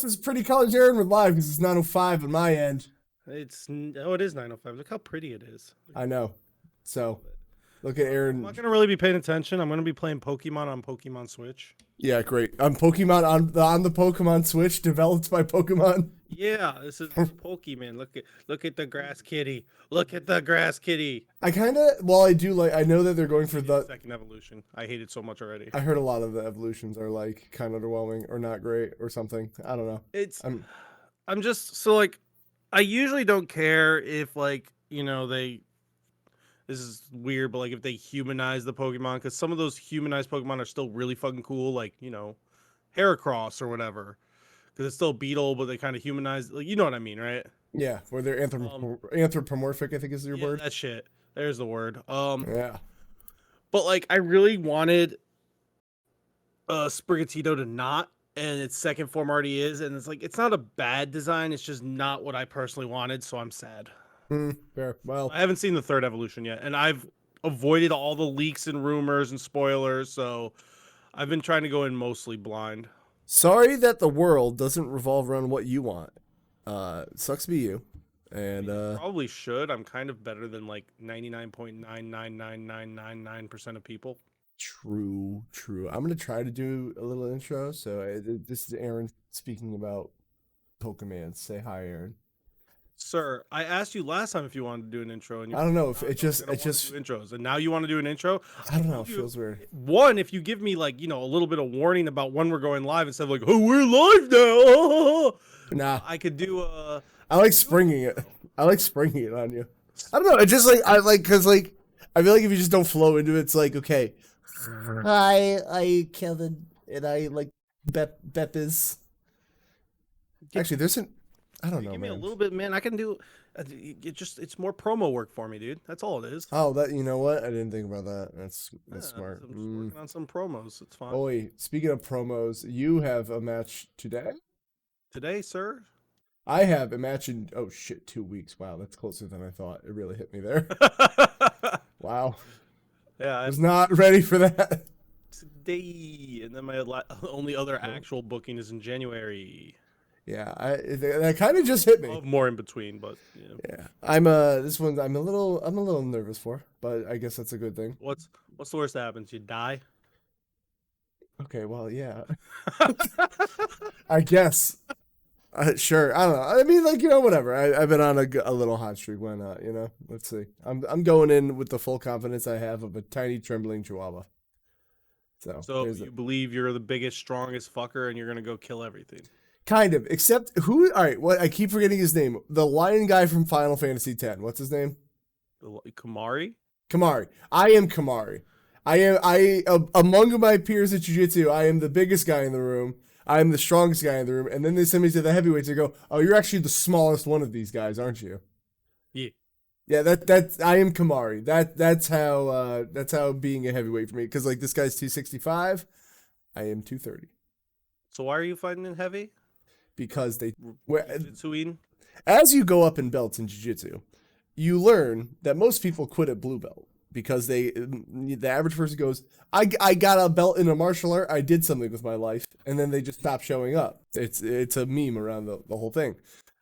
else is Pretty Colors Aaron live because it's 9:05 on my end. It is 9:05. Look how pretty it is. I know. So, look at Aaron. I'm not gonna really be paying attention. I'm gonna be playing Pokemon on Pokemon Switch. Yeah, great. On Pokemon on the Pokemon Switch, developed by Pokemon. Yeah, this is Pokemon. Look at the grass kitty. Look at the grass kitty. I know that they're going for the second evolution. I hate it so much already. I heard a lot of the evolutions are like kind of underwhelming or not great or something. I don't know. I'm just so like I usually don't care if like, this is weird, but like if they humanize the Pokemon, because some of those humanized Pokemon are still really fucking cool, like, Heracross or whatever. Because it's still Beetle, but they kind of humanize, like, you know what I mean, right? Yeah, where they're anthropomorphic, I think is your word. That shit. There's the word. Yeah. But like I really wanted Sprigatito to not, and its second form already is, and it's like it's not a bad design, it's just not what I personally wanted, so I'm sad. Fair. Well, I haven't seen the third evolution yet, and I've avoided all the leaks and rumors and spoilers, so I've been trying to go in mostly blind. Sorry that the world doesn't revolve around what you want. Sucks to be you. And probably should. I'm kind of better than like 99.999999% of people. True. I'm gonna try to do a little intro. So this is Aaron speaking about Pokemon. Say hi, Aaron. Sir, I asked you last time if you wanted to do an intro, and I don't know if it just intros, and now you want to do an intro. I don't know. It feels weird. One, if you give me like a little bit of warning about when we're going live instead of like, oh, we're live now. Nah, I could do I like springing it. I like springing it on you. I don't know. It just because I feel like if you just don't flow into it, it's like okay. Hi, Kevin, and I like Bep is. Actually, there's an. I don't know. Give me a little bit, man. I can do. It's more promo work for me, dude. That's all it is. Oh, you know what? I didn't think about that. That's smart. I'm working on some promos. It's fine. Oh wait, speaking of promos, you have a match today. Today, sir. I have a match in 2 weeks. Wow, that's closer than I thought. It really hit me there. Wow. Yeah, I was not ready for that. Today, and then my only other actual booking is in January. Yeah, that kind of just hit me. More in between, but yeah. I'm this one I'm a little nervous for, but I guess that's a good thing. What's the worst that happens? You die? Okay, well, yeah. I guess. Sure. I don't know. I mean, like, whatever. I've been on a little hot streak. Why not? Let's see. I'm going in with the full confidence I have of a tiny trembling chihuahua. So you believe you're the biggest, strongest fucker, and you're gonna go kill everything. Kind of, except who? All right, what I keep forgetting his name. The lion guy from Final Fantasy X. What's his name? Kamari. I am Kamari. I among my peers at Jiu-Jitsu, I am the biggest guy in the room. I am the strongest guy in the room. And then they send me to the heavyweights and go, "Oh, you're actually the smallest one of these guys, aren't you?" Yeah. Yeah, that's I am Kamari. That's how being a heavyweight for me. Because like this guy's 265, I am 230. So why are you fighting in heavy? Because as you go up in belts in jiu-jitsu, you learn that most people quit at blue belt because the average person goes, I got a belt in a martial art, I did something with my life, and then they just stop showing up. It's a meme around the whole thing.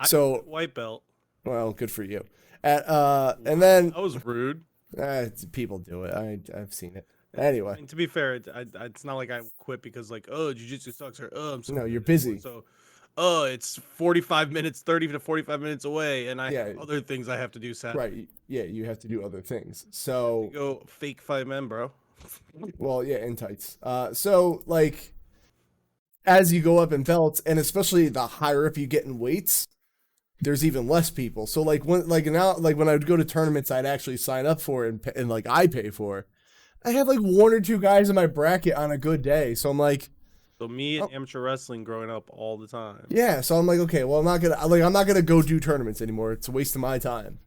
So white belt. Well, good for you. And then that was rude. People do it. I've seen it. Anyway, I mean, to be fair, it's not like I quit because like, oh, jiu-jitsu sucks, or I'm so no, you're busy. So, it's 30 to 45 minutes away, and I have other things I have to do. Saturday. Right? Yeah, you have to do other things. So go fake 5M, bro. Well, yeah, in tights. So like, as you go up in belts, and especially the higher up you get in weights, there's even less people. So like when I would go to tournaments, I'd actually sign up for it and like I pay for. I have like one or two guys in my bracket on a good day. So I'm like, so me and amateur wrestling growing up all the time. Yeah. So I'm like, okay, well, I'm not gonna go do tournaments anymore. It's a waste of my time.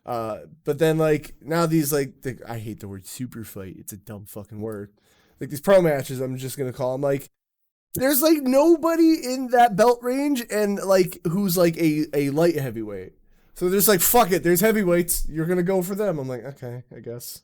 But then like now these I hate the word super fight. It's a dumb fucking word. Like these pro matches, I'm just gonna call them like, there's like nobody in that belt range and like who's like a light heavyweight. So there's like, fuck it. There's heavyweights. You're gonna go for them. I'm like, okay, I guess.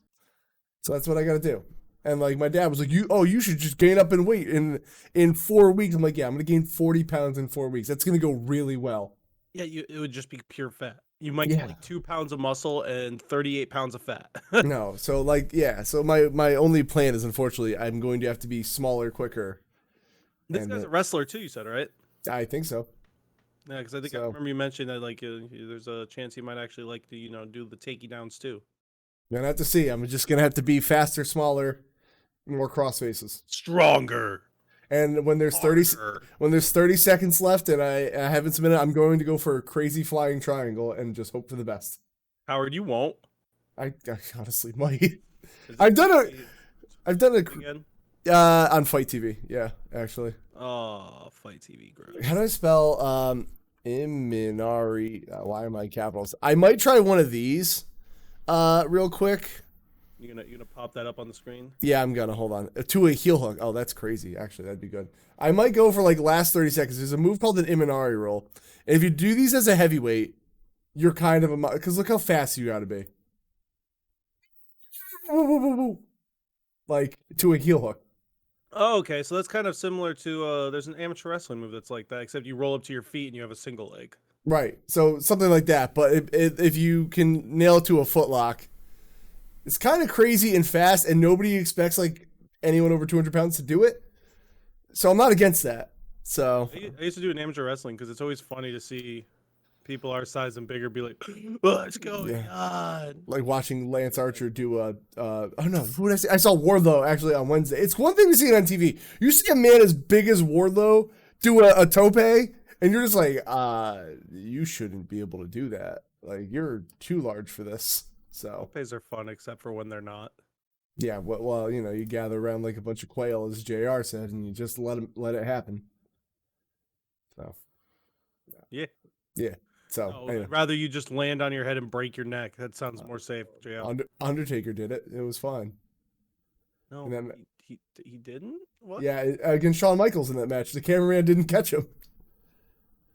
So that's what I got to do. And like my dad was like, you should just gain up in weight in 4 weeks. I'm like, yeah, I'm gonna gain 40 pounds in 4 weeks. That's gonna go really well. Yeah, it would just be pure fat. You might get Yeah. like 2 pounds of muscle and 38 pounds of fat. No, so like yeah, so my only plan is unfortunately I'm going to have to be smaller quicker. This And guy's a wrestler too, you said, right? I think so. Yeah, because I think I So remember you mentioned that like there's a chance he might actually like to do the takey downs too. gonna have to see. I'm just gonna have to be faster, smaller, more cross faces. Stronger. And when there's Harder. 30 seconds left and I haven't submitted, I'm going to go for a crazy flying triangle and just hope for the best. Howard, you won't. I honestly might. Is I've this done it again. on Fight TV. Yeah, actually. Oh, Fight TV, gross. How do I spell Iminari? Why am I capitals? I might try one of these real quick. You gonna pop that up on the screen? Yeah, I'm gonna hold on to a heel hook. Oh, that's crazy. Actually, that'd be good. I might go for like last 30 seconds. There's a move called an Iminari roll. And if you do these as a heavyweight, you're kind of because look how fast you gotta be. Like to a heel hook. Oh, okay. So that's kind of similar to there's an amateur wrestling move that's like that, except you roll up to your feet and you have a single leg. Right. So something like that. But if you can nail it to a footlock, it's kind of crazy and fast, and nobody expects like anyone over 200 pounds to do it. So I'm not against that. So I used to do an amateur wrestling because it's always funny to see people our size and bigger be like, "What's going on?" Like watching Lance Archer do oh no, who did I see? I saw Wardlow actually on Wednesday. It's one thing to see it on TV. You see a man as big as Wardlow do a tope, and you're just like, you shouldn't be able to do that. Like you're too large for this. So Topes are fun, except for when they're not. yeah, well, you gather around like a bunch of quail, as JR said, and you just let it happen. So Yeah. So Oh, anyway. I'd rather you just land on your head and break your neck. That sounds more safe, JL. Undertaker did it. It was fine. No, and then- he didn't. What? Yeah, against Shawn Michaels in that match, the cameraman didn't catch him.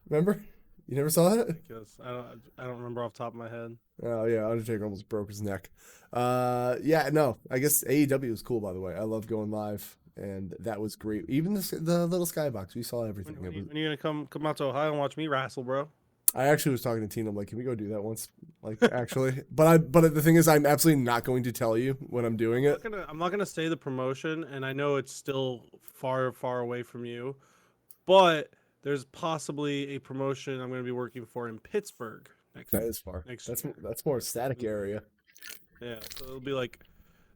Remember? You never saw that? Because I don't remember off the top of my head. Oh yeah, Undertaker almost broke his neck. Yeah, no, I guess AEW was cool, by the way. I loved going live, and that was great. Even the little skybox, we saw everything. When are you gonna come out to Ohio and watch me wrestle, bro? I actually was talking to Tina. I'm like, can we go do that once? Like, actually, but the thing is, I'm absolutely not going to tell you when I'm doing it. I'm not gonna say the promotion, and I know it's still far away from you, but there's possibly a promotion I'm gonna be working for in Pittsburgh next. That is far. That's more static area. Yeah, so it'll be like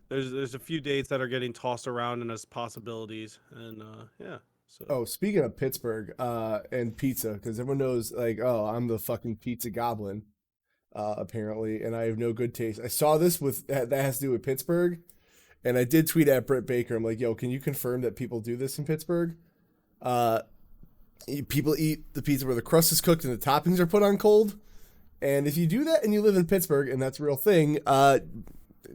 there's a few dates that are getting tossed around and as possibilities, and yeah. So. Oh, speaking of Pittsburgh and pizza, because everyone knows, like, oh, I'm the fucking pizza goblin, apparently, and I have no good taste. I saw this that has to do with Pittsburgh, and I did tweet at Britt Baker. I'm like, yo, can you confirm that people do this in Pittsburgh? People eat the pizza where the crust is cooked and the toppings are put on cold, and if you do that and you live in Pittsburgh and that's a real thing,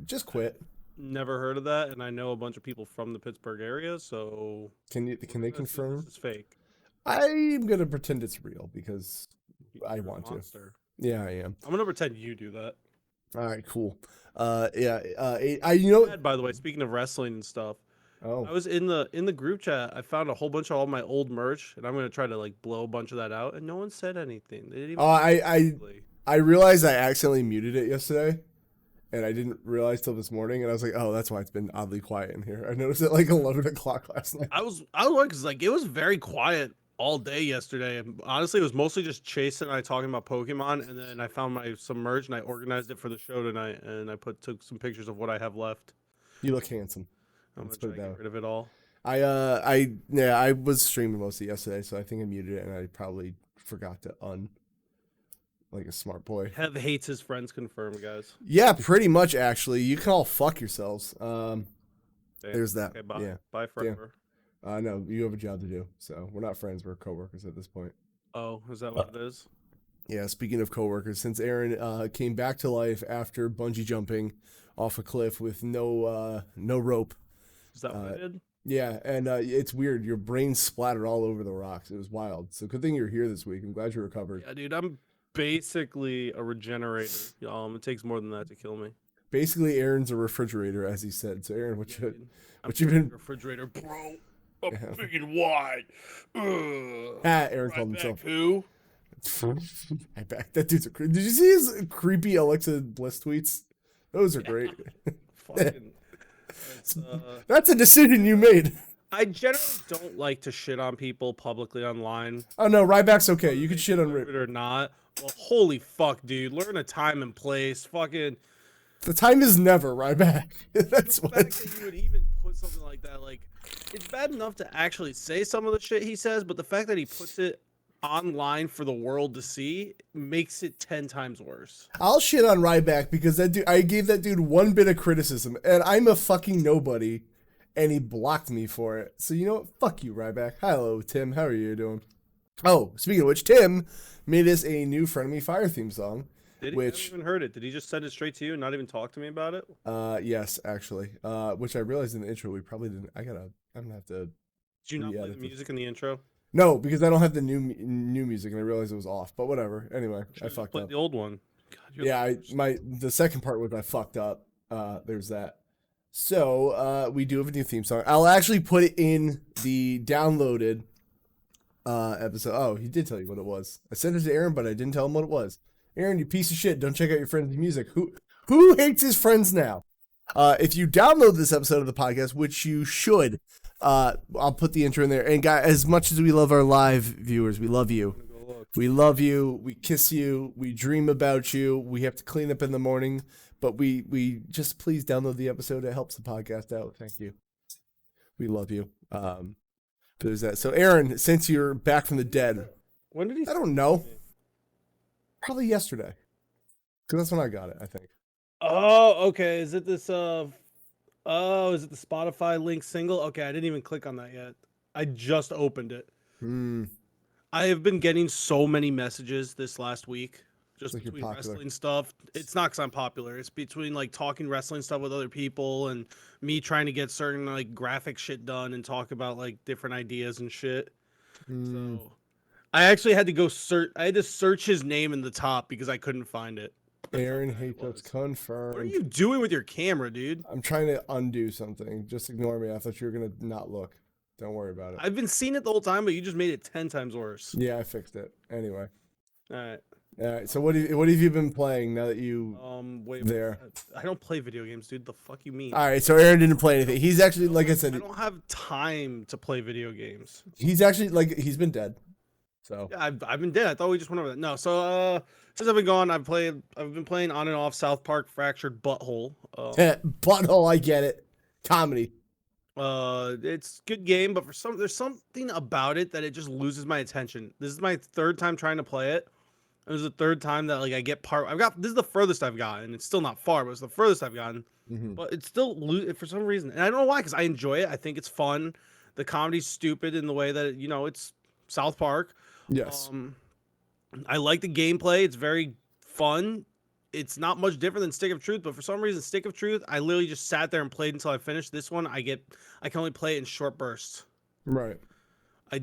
just quit. Never heard of that, and I know a bunch of people from the Pittsburgh area, so can they confirm? It's fake. I'm gonna pretend it's real because I want to. Yeah, I am. I'm gonna pretend you do that. All right, cool. Yeah. By the way, speaking of wrestling and stuff, oh, I was in the group chat. I found a whole bunch of all my old merch, and I'm gonna try to like blow a bunch of that out. And no one said anything. They didn't even. I realized I accidentally muted it yesterday. And I didn't realize till this morning, and I was like, "Oh, that's why it's been oddly quiet in here." I noticed it like 11 o'clock last night. I was like, because like it was very quiet all day yesterday. And honestly, it was mostly just Chase and I talking about Pokemon, and then I found some merch and I organized it for the show tonight, and I took some pictures of what I have left. You look handsome. I'm gonna try to get rid of it all. I was streaming mostly yesterday, so I think I muted it, and I probably forgot to like a smart boy. Hev hates his friends confirmed, guys. Yeah, pretty much actually. You can all fuck yourselves. There's that. Okay, bye. Yeah. Bye forever. No, you have a job to do. So we're not friends, we're coworkers at this point. Oh, is that what it is? Yeah, speaking of coworkers, since Aaron came back to life after bungee jumping off a cliff with no rope. Is that what I did? Yeah, and it's weird. Your brain splattered all over the rocks. It was wild. So good thing you're here this week. I'm glad you recovered. Yeah, dude, I'm basically a regenerator. It takes more than that to kill me. Basically, Aaron's a refrigerator, as he said. So, Aaron, I'm what you been? refrigerator, bro. I'm Yeah. big and wide. Aaron Right called back, himself. who? I back. That dude's a Did you see his creepy Alexa Bliss tweets? Those are great. Fucking. That's a decision you made. I generally don't like to shit on people publicly online. Oh no, Ryback's okay. You Whether can they shit on deserve Rip. it or not. Well, holy fuck, dude. Learn a time and place. Fucking. The time is never Ryback. That's The what. fact that you would even put something like that, like, it's bad enough to actually say some of the shit he says, but the fact that he puts it online for the world to see makes it 10 times worse. I'll shit on Ryback because that dude. I gave that dude one bit of criticism, and I'm a fucking nobody, and he blocked me for it. So you know what? Fuck you, Ryback. Hello, Tim. How are you doing? Oh, speaking of which, Tim made us a new Frenemy Fire theme song. Did he? I Which haven't even heard it. Did he just send it straight to you and not even talk to me about it? yes, actually. Which I realized in the intro we probably didn't. I'm gonna have to. Did you not play re-edit the this. music in the intro? No, because I don't have the new music, and I realized it was off. But whatever. Anyway, I Should've fucked played up. the old one. God, you're Yeah, the worst. the second part was I fucked up. There's that. So we do have a new theme song. I'll actually put it in the downloaded episode. Oh, he did tell you what it was. I sent it to Aaron, but I didn't tell him what it was. Aaron, you piece of shit! Don't check out your friends' music. Who hates his friends now? If you download this episode of the podcast, which you should, I'll put the intro in there. And guys, as much as we love our live viewers, we love you. I'm gonna go look. We love you. We kiss you. We dream about you. We have to clean up in the morning, but we just please download the episode. It helps the podcast out. Thank you. We love you. There's that. So Aaron, since you're back from the dead, When did he? I don't know. Probably yesterday, because that's when I got it. I think. Oh, okay. Is it this? Oh, is it the Spotify link single? Okay, I didn't even click on that yet. I just opened it. Hmm. I have been getting so many messages this last week, just Like you're between popular. wrestling stuff. It's not because I'm popular. It's between like talking wrestling stuff with other people and me trying to get certain like graphic shit done and talk about like different ideas and shit. Mm. So I actually had to go search. I had to search his name in the top because I couldn't find it. Aaron bad it hates us was. confirmed. What are you doing with your camera, dude? I'm trying to undo something. Just ignore me. I thought you were gonna not look. Don't worry about it. I've been seeing it the whole time, but you just made it 10 times worse. Yeah, I fixed it. Anyway. All right. All right. So what have you been playing now that you? Wait. There. I don't play video games, dude. The fuck you mean? All right. So Aaron didn't play anything. He's actually, like I I said, don't have time to play video games. he's actually like he's been dead. So Yeah, I've been dead. I thought we just went over that. No, so since I've been gone, I've been playing on and off South Park Fractured Butthole. butthole. I get it. Comedy. It's a good game, but there's something about it that it just loses my attention. This is my third time trying to play it. It was the third time that like this is the furthest I've gotten. It's still not far, but it's the furthest I've gotten. Mhm. But it's still for some reason, and I don't know why, because I enjoy it. I think it's fun. The comedy's stupid in the way that it's South Park. Yes. I like the gameplay. It's very fun. It's not much different than Stick of Truth, but for some reason, Stick of Truth, I literally just sat there and played until I finished. This one, I can only play it in short bursts. Right.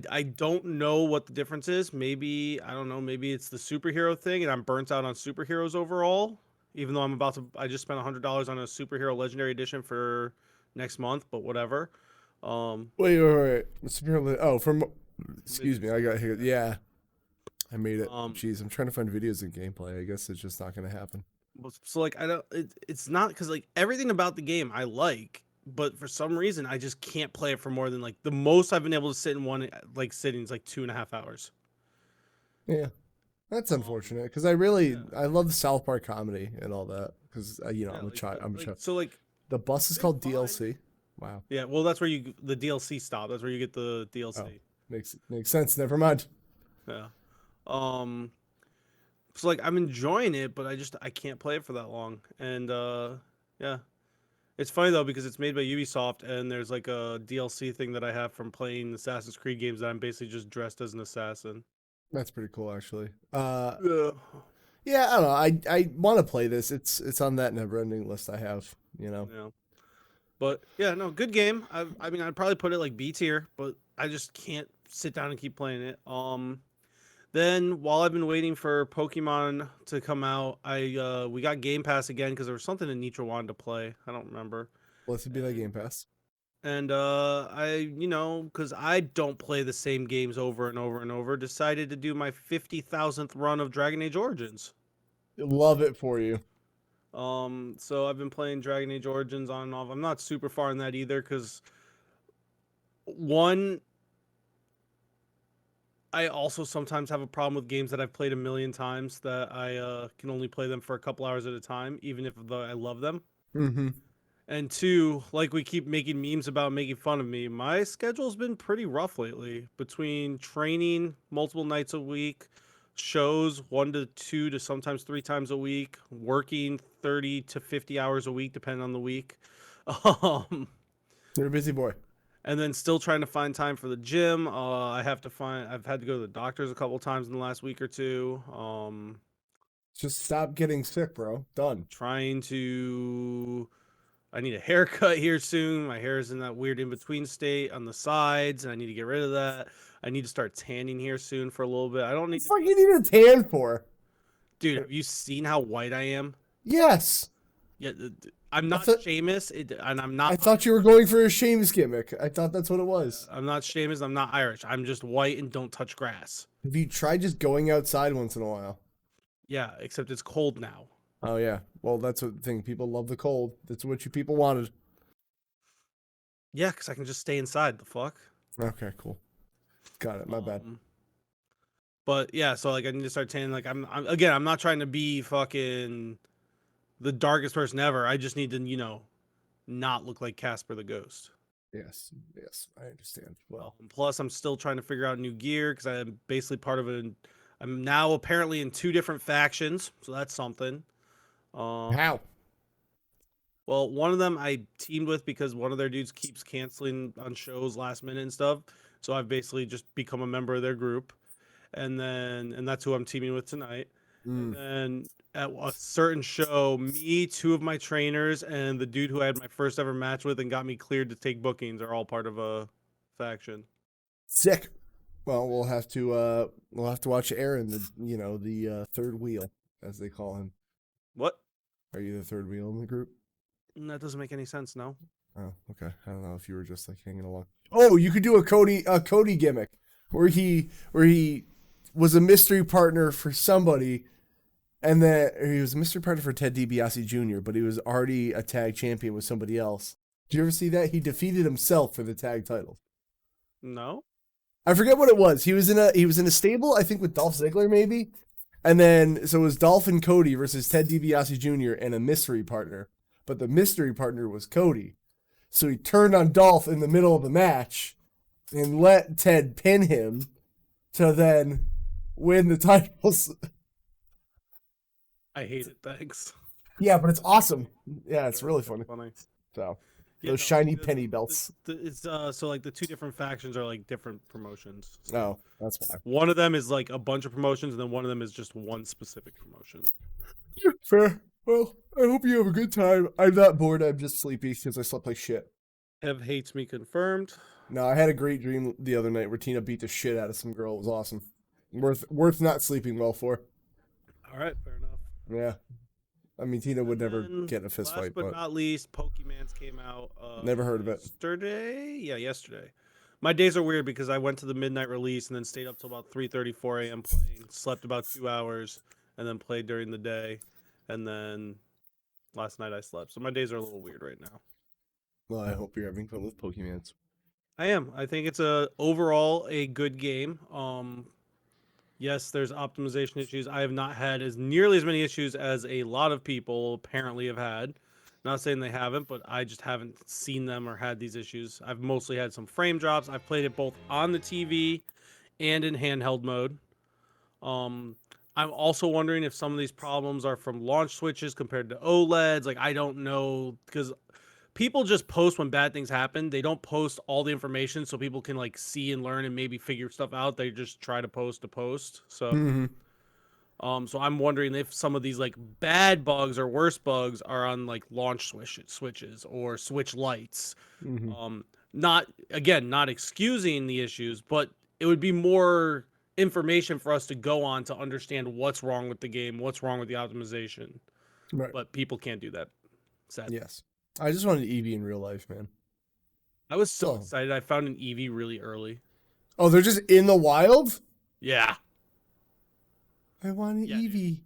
I don't know what the difference is. Maybe, I don't know, maybe it's the superhero thing and I'm burnt out on superheroes overall, even though I just spent $100 on a superhero legendary edition for next month, but whatever. Wait. Oh, excuse me. I got here. Yeah. I made it. Jeez, I'm trying to find videos of gameplay. I guess it's just not going to happen. So like, it's not, because like everything about the game I like, but for some reason I just can't play it for more than like the most I've been able to sit in one like sitting is like 2.5 hours. Yeah. That's unfortunate because I love the South Park comedy and all that because I'm a child. I'm a child. So like The bus is they're called fine. DLC. Wow. Yeah, well that's where the DLC stop. That's where you get the DLC. Oh, makes sense. Never mind. Yeah. So like I'm enjoying it, but I can't play it for that long. And yeah. It's funny though because it's made by Ubisoft and there's like a DLC thing that I have from playing Assassin's Creed games that I'm basically just dressed as an assassin. That's pretty cool, actually. Yeah. Yeah, I don't know. I want to play this. It's on that never-ending list I have. Yeah. But yeah, no, good game. I'd probably put it like B tier, but I just can't sit down and keep playing it. Then while I've been waiting for Pokemon to come out, we got Game Pass again because there was something that Nitro wanted to play. I don't remember. Let's be like Game Pass. And because I don't play the same games over and over and over, decided to do my 50,000th run of Dragon Age Origins. Love it for you. So I've been playing Dragon Age Origins on and off. I'm not super far in that either because one, I also sometimes have a problem with games that I've played a million times that I can only play them for a couple hours at a time, even if I love them. Mm-hmm. And two, like we keep making memes about making fun of me, my schedule's been pretty rough lately between training multiple nights a week, shows 1 to 2 to sometimes 3 times a week, working 30 to 50 hours a week, depending on the week. You're a busy boy. And then still trying to find time for the gym. I've had to go to the doctors a couple times in the last week or two. Just stop getting sick, bro. Done. I need a haircut here soon. My hair is in that weird in-between state on the sides, and I need to get rid of that. I need to start tanning here soon for a little bit. I don't need to. What the fuck you need a tan for? Dude, have you seen how white I am? Yes. Yeah, I'm not Seamus, and I'm not. I thought you were going for a Seamus gimmick. I thought that's what it was. I'm not Seamus. I'm not Irish. I'm just white and don't touch grass. Have you tried just going outside once in a while? Yeah, except it's cold now. Oh, yeah. Well, that's the thing. People love the cold. That's what you people wanted. Yeah, because I can just stay inside. The fuck? Okay, cool. Got it. My bad. But yeah, so like I need to start tanning. Like I'm not trying to be fucking the darkest person ever. I just need to, not look like Casper the Ghost. Yes, I understand. Well, plus I'm still trying to figure out new gear because I'm basically part of it. I'm now apparently in 2 different factions, so that's something. How? Well, one of them I teamed with because one of their dudes keeps canceling on shows last minute and stuff. So I've basically just become a member of their group. And that's who I'm teaming with tonight. And then at a certain show, me, 2 of my trainers, and the dude who I had my first ever match with and got me cleared to take bookings are all part of a faction. Sick. Well, we'll have to watch Aaron, the third wheel, as they call him. What? Are you the third wheel in the group? That doesn't make any sense, no. Oh, okay. I don't know if you were just like hanging along. Oh, you could do a Cody gimmick where he was a mystery partner for somebody, and then he was a mystery partner for Ted DiBiase Jr., but he was already a tag champion with somebody else. Did you ever see that? He defeated himself for the tag title. No. I forget what it was. He was in a stable, I think, with Dolph Ziggler maybe. And then so it was Dolph and Cody versus Ted DiBiase Jr. and a mystery partner. But the mystery partner was Cody. So he turned on Dolph in the middle of the match and let Ted pin him to then win the titles. I hate it, thanks. Yeah, but it's awesome. Yeah, it's really funny. So yeah, those shiny penny belts. It's so like the 2 different factions are like different promotions. So oh, that's why. One of them is like a bunch of promotions, and then one of them is just one specific promotion. Fair. Well, I hope you have a good time. I'm not bored. I'm just sleepy because I slept like shit. Ev hates me confirmed. No, I had a great dream the other night where Tina beat the shit out of some girl. It was awesome. Worth not sleeping well for. All right, fair enough. Yeah. I mean, Tina would never get in a fist fight. But not least, Pokemans came out. Never heard of it. Yesterday? Yeah, yesterday. My days are weird because I went to the midnight release and then stayed up till about 3:30, 4 a.m. playing. Slept about 2 hours and then played during the day. And then last night I slept. So my days are a little weird right now. Well, I hope you're having fun with Pokemans. I am. I think it's overall a good game. Yes, there's optimization issues. I have not had nearly as many issues as a lot of people apparently have had. Not saying they haven't, but I just haven't seen them or had these issues. I've mostly had some frame drops. I've played it both on the TV and in handheld mode. I'm also wondering if some of these problems are from launch switches compared to OLEDs. Like, I don't know, because people just post when bad things happen. They don't post all the information so people can like see and learn and maybe figure stuff out. They just try to post. So, so I'm wondering if some of these like bad bugs or worse bugs are on like launch switches or switch lights. Not excusing the issues, but it would be more information for us to go on to understand what's wrong with the game, what's wrong with the optimization. Right. But people can't do that. Sad. Yes. I just wanted Eevee in real life, man. I was so So, excited. I found an Eevee really early. oh, they're just in the wild? Yeah. I want an Yeah, dude. Eevee.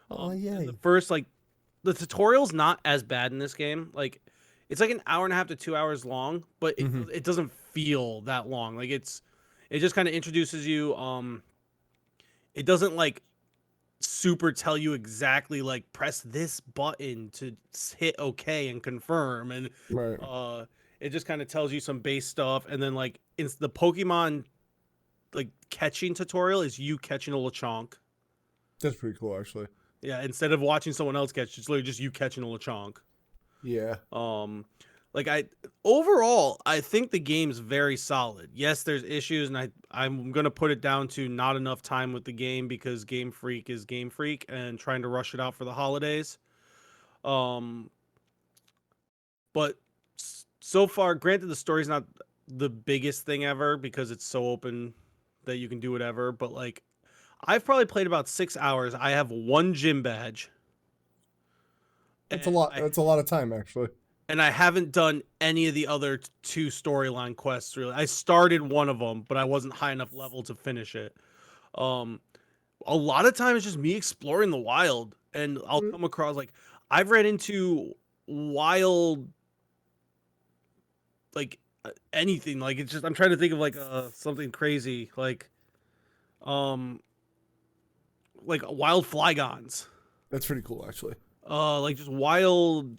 Oh, And yay. the first, like, the tutorial's not as bad in this game. Like, it's like an hour and a half to 2 hours long, but it doesn't feel that long. Like, it just kind of introduces you. It doesn't like super tell you exactly like press this button to hit OK and confirm, and Right. it just kind of tells you some base stuff, and then like it's the Pokemon like catching tutorial is you catching a Lechonk. That's pretty cool, actually. Yeah, instead of watching someone else catch, it's literally just you catching a Lechonk. Yeah. Like overall, I think the game's very solid. Yes, there's issues, and I'm gonna put it down to not enough time with the game because Game Freak is Game Freak and trying to rush it out for the holidays. Um, but so far, granted, the story's not the biggest thing ever because it's so open that you can do whatever. But like, I've probably played about 6 hours. I have one gym badge. That's a lot. That's a lot of time, actually. And I haven't done any of the other two storyline quests really. I started one of them, but I wasn't high enough level to finish it. Um, a lot of times it's just me exploring the wild, and I'll come across like I've ran into wild like anything. Like it's just I'm trying to think of like something crazy um like wild flygons. That's pretty cool, actually. Like just wild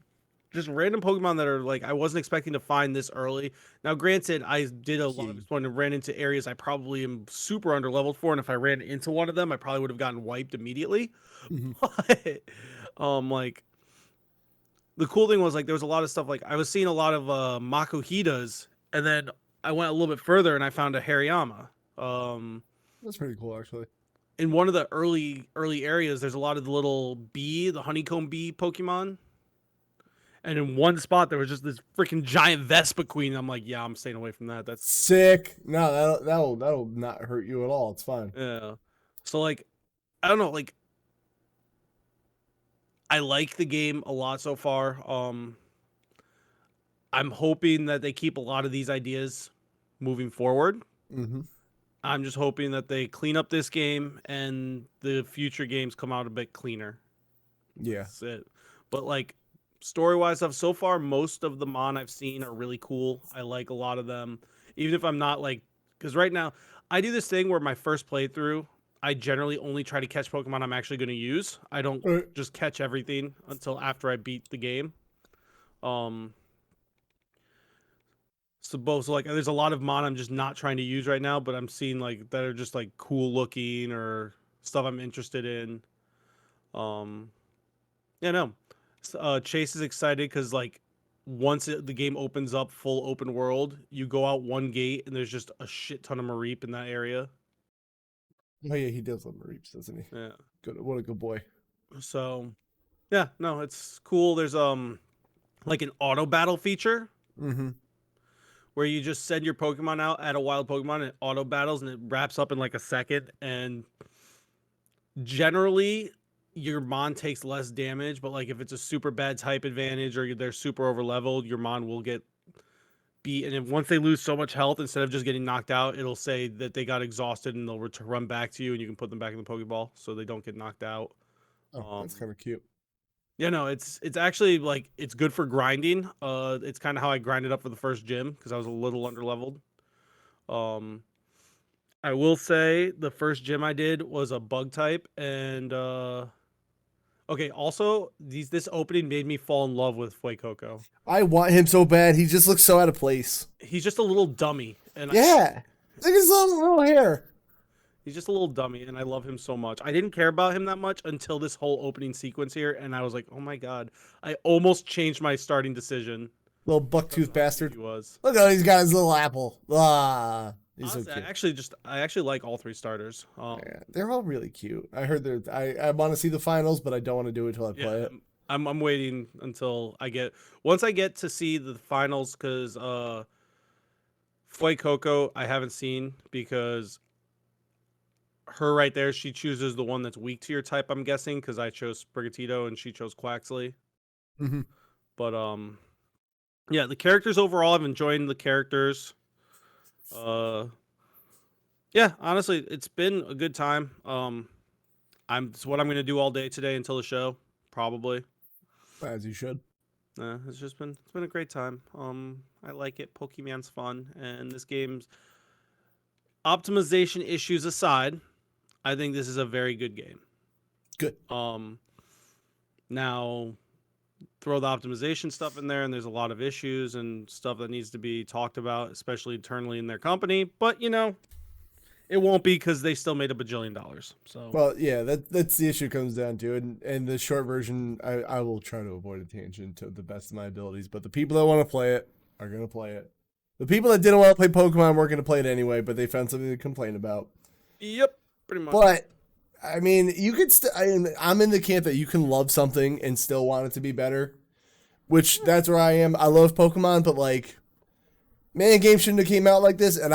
just random Pokemon that are like I wasn't expecting to find this early. Now, granted, I did a lot of this one and ran into areas I probably am super under leveled for, and if I ran into one of them, I probably would have gotten wiped immediately. But like the cool thing was like there was a lot of stuff like I was seeing a lot of Makuhitas, and then I went a little bit further and I found a Hariyama. That's pretty cool, actually. In one of the early areas, there's a lot of the little bee, the honeycomb bee Pokemon. And in one spot, there was just this freaking giant Vespa Queen. I'm like, yeah, I'm staying away from that. That's sick. No, that'll not hurt you at all. It's fine. yeah. So like, I don't know. Like, I like the game a lot so far. I'm hoping that they keep a lot of these ideas moving forward. Mm-hmm. I'm just hoping that they clean up this game and the future games come out a bit cleaner. Yeah. That's it. But like story-wise stuff, so far most of the mon I've seen are really cool. I like a lot of them. Even if I'm not like because right now I do this thing where my first playthrough, I generally only try to catch Pokemon I'm actually going to use. I don't just catch everything until after I beat the game. So like there's a lot of mon I'm just not trying to use right now, but I'm seeing like that are just like cool looking or stuff I'm interested in. Yeah, no. Chase is excited because like once the game opens up full open world, you go out one gate and there's just a shit ton of Mareep in that area. Oh yeah, he does love Mareeps, doesn't he? Yeah. Good. What a good boy. So, yeah, no, it's cool. There's like an auto battle feature. Mm-hmm. Where you just send your Pokemon out at a wild Pokemon and it auto battles and it wraps up in like a second. And generally, your Mon takes less damage, but like if it's a super bad type advantage or they're super over leveled, your Mon will get beat. And if once they lose so much health, instead of just getting knocked out, it'll say that they got exhausted and they'll run back to you and you can put them back in the Pokeball so they don't get knocked out. Oh, that's kind of cute. Yeah, no, it's actually like it's good for grinding. It's kind of how I grinded up for the first gym because I was a little underleveled. I will say the first gym I did was a bug type, and okay. Also, this opening made me fall in love with Fuecoco. I want him so bad. He just looks so out of place. He's just a little dummy, and yeah, look at his little hair. He's just a little dummy, and I love him so much. I didn't care about him that much until this whole opening sequence here, and I was like, oh my god. I almost changed my starting decision. Little bucktooth bastard. He was. Look how he's got his little apple. Ah, he's Honestly, so cute. I actually like all three starters. Yeah, they're all really cute. I heard I want to see the finals, but I don't want to do it until I play it. I'm waiting until once I get to see the finals because Fuecoco I haven't seen because her right there, she chooses the one that's weak to your type, I'm guessing, because I chose Sprigatito and she chose Quaxley. Mm-hmm. But yeah, the characters overall, I'm enjoying the characters. Yeah, honestly, it's been a good time. It's what I'm gonna do all day today until the show, probably. As you should. It's been a great time. I like it. Pokemon's fun, and this game's optimization issues aside, I think this is a very good game. Good. Now throw the optimization stuff in there, and there's a lot of issues and stuff that needs to be talked about, especially internally in their company. But it won't be because they still made $1 bajillion. So Well, yeah, that's the issue it comes down to. And the short version, I will try to avoid a tangent to the best of my abilities. But the people that want to play it are going to play it. The people that didn't want to play Pokemon weren't going to play it anyway, but they found something to complain about. Yep, pretty much. But I mean, you could I'm in the camp that you can love something and still want it to be better, which that's where I am. I love Pokemon, but like, man, game shouldn't have came out like this. And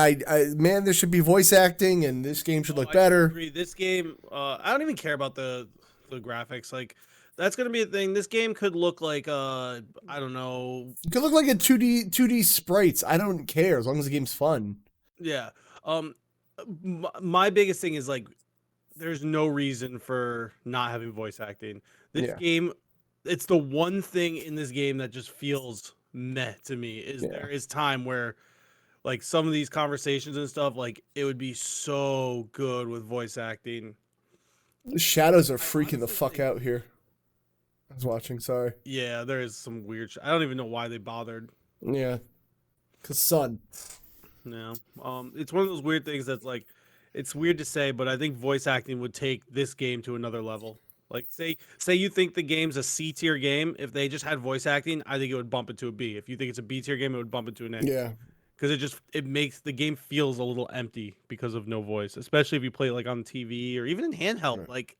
man, there should be voice acting, and this game should look better. I agree. This game, I don't even care about the graphics. Like, that's gonna be a thing. This game could look like I don't know. It could look like a 2D sprites. I don't care as long as the game's fun. Yeah. My biggest thing is like, there's no reason for not having voice acting. This game, it's the one thing in this game that just feels meh to me. There is time where, like, some of these conversations and stuff, like, it would be so good with voice acting. The shadows are freaking the fuck out here. I was watching, sorry. Yeah, there is some weird I don't even know why they bothered. Yeah. 'Cause sun. Yeah. It's one of those weird things that's like, it's weird to say, but I think voice acting would take this game to another level. Like, say you think the game's a C tier game. If they just had voice acting, I think it would bump it to a B. If you think it's a B tier game, it would bump it to an A. Yeah. Because it makes the game feels a little empty because of no voice, especially if you play it like on TV or even in handheld. Right. Like,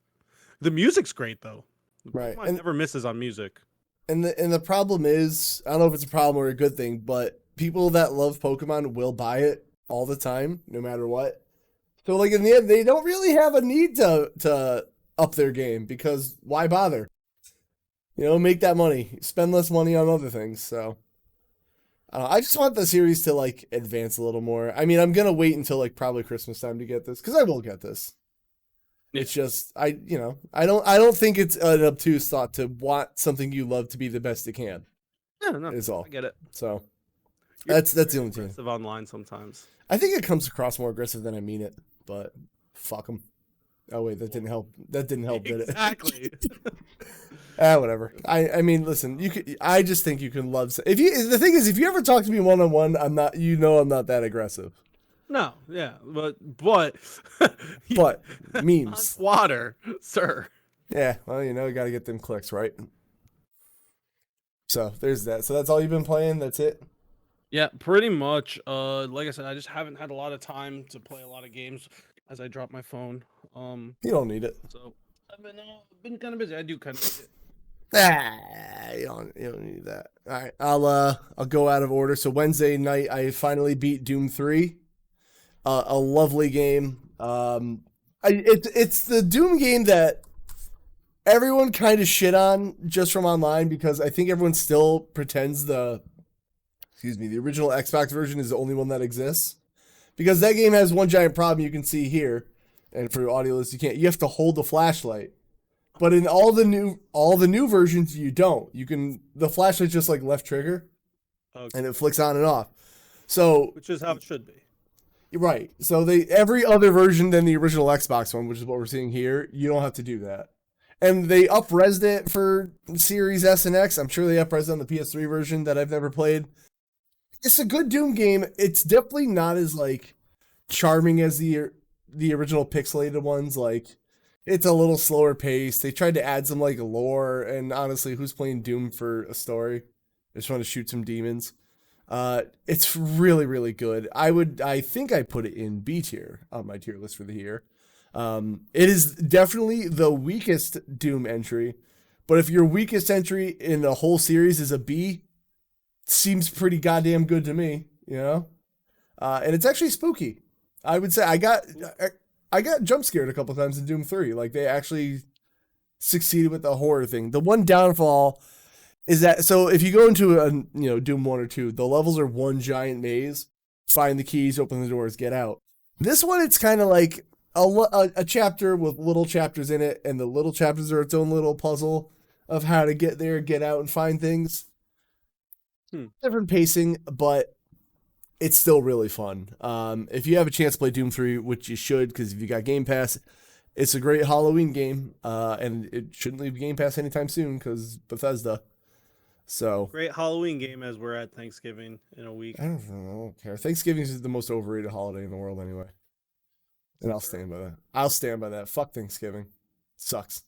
the music's great though. Right. It never misses on music. And the problem is, I don't know if it's a problem or a good thing, but people that love Pokemon will buy it all the time, no matter what. So, like, in the end, they don't really have a need to up their game, because why bother? Make that money. Spend less money on other things, so. I just want the series to, like, advance a little more. I mean, I'm going to wait until, like, probably Christmas time to get this, because I will get this. It's just, I don't think it's an obtuse thought to want something you love to be the best it can. No, is all. I get it. So, that's the only thing. Aggressive online sometimes. I think it comes across more aggressive than I mean it, but fuck them. Oh wait, that didn't help. That didn't help, did it? Exactly. Whatever. I mean, listen. I just think you can love. The thing is, if you ever talk to me one on one, I'm not. I'm not that aggressive. No. Yeah. But. But memes. Water, sir. Yeah. Well, you got to get them clicks, right? So there's that. So that's all you've been playing. That's it. Yeah, pretty much. Like I said, I just haven't had a lot of time to play a lot of games as I drop my phone. You don't need it. So I've been kind of busy. I do kind of need it. You don't need that. All right, I'll go out of order. So Wednesday night, I finally beat Doom 3. A lovely game. It's the Doom game that everyone kind of shit on just from online, because I think everyone still pretends the original Xbox version is the only one that exists, because that game has one giant problem you can see here, and for audio listeners, you have to hold the flashlight. But in all the new versions, you don't. The flashlight's just like left trigger, and it flicks on and off. So, which is how it should be. Right. So every other version than the original Xbox one, which is what we're seeing here, you don't have to do that. And they up-resed it for Series S and X. I'm sure they up-resed it on the PS3 version that I've never played. It's a good Doom game. It's definitely not as, like, charming as the original pixelated ones. Like, it's a little slower pace. They tried to add some, like, lore, and honestly, who's playing Doom for a story? They just want to shoot some demons. It's really, really good. I think I put it in B tier on my tier list for the year. It is definitely the weakest Doom entry, but if your weakest entry in the whole series is a B, seems pretty goddamn good to me, And it's actually spooky. I would say I I got jump scared a couple times in Doom 3. Like they actually succeeded with the horror thing. The one downfall is that so if you go into a Doom 1 or 2, the levels are one giant maze. Find the keys, open the doors, get out. This one, it's kind of like a chapter with little chapters in it, and the little chapters are its own little puzzle of how to get there, get out, and find things. Different pacing, but it's still really fun. If you have a chance to play Doom 3, which you should, because if you got Game Pass, it's a great Halloween game, and it shouldn't leave Game Pass anytime soon because Bethesda. So great Halloween game as we're at Thanksgiving in a week. I don't care. Thanksgiving is the most overrated holiday in the world anyway. And I'll stand by that. I'll stand by that. Fuck Thanksgiving. It sucks.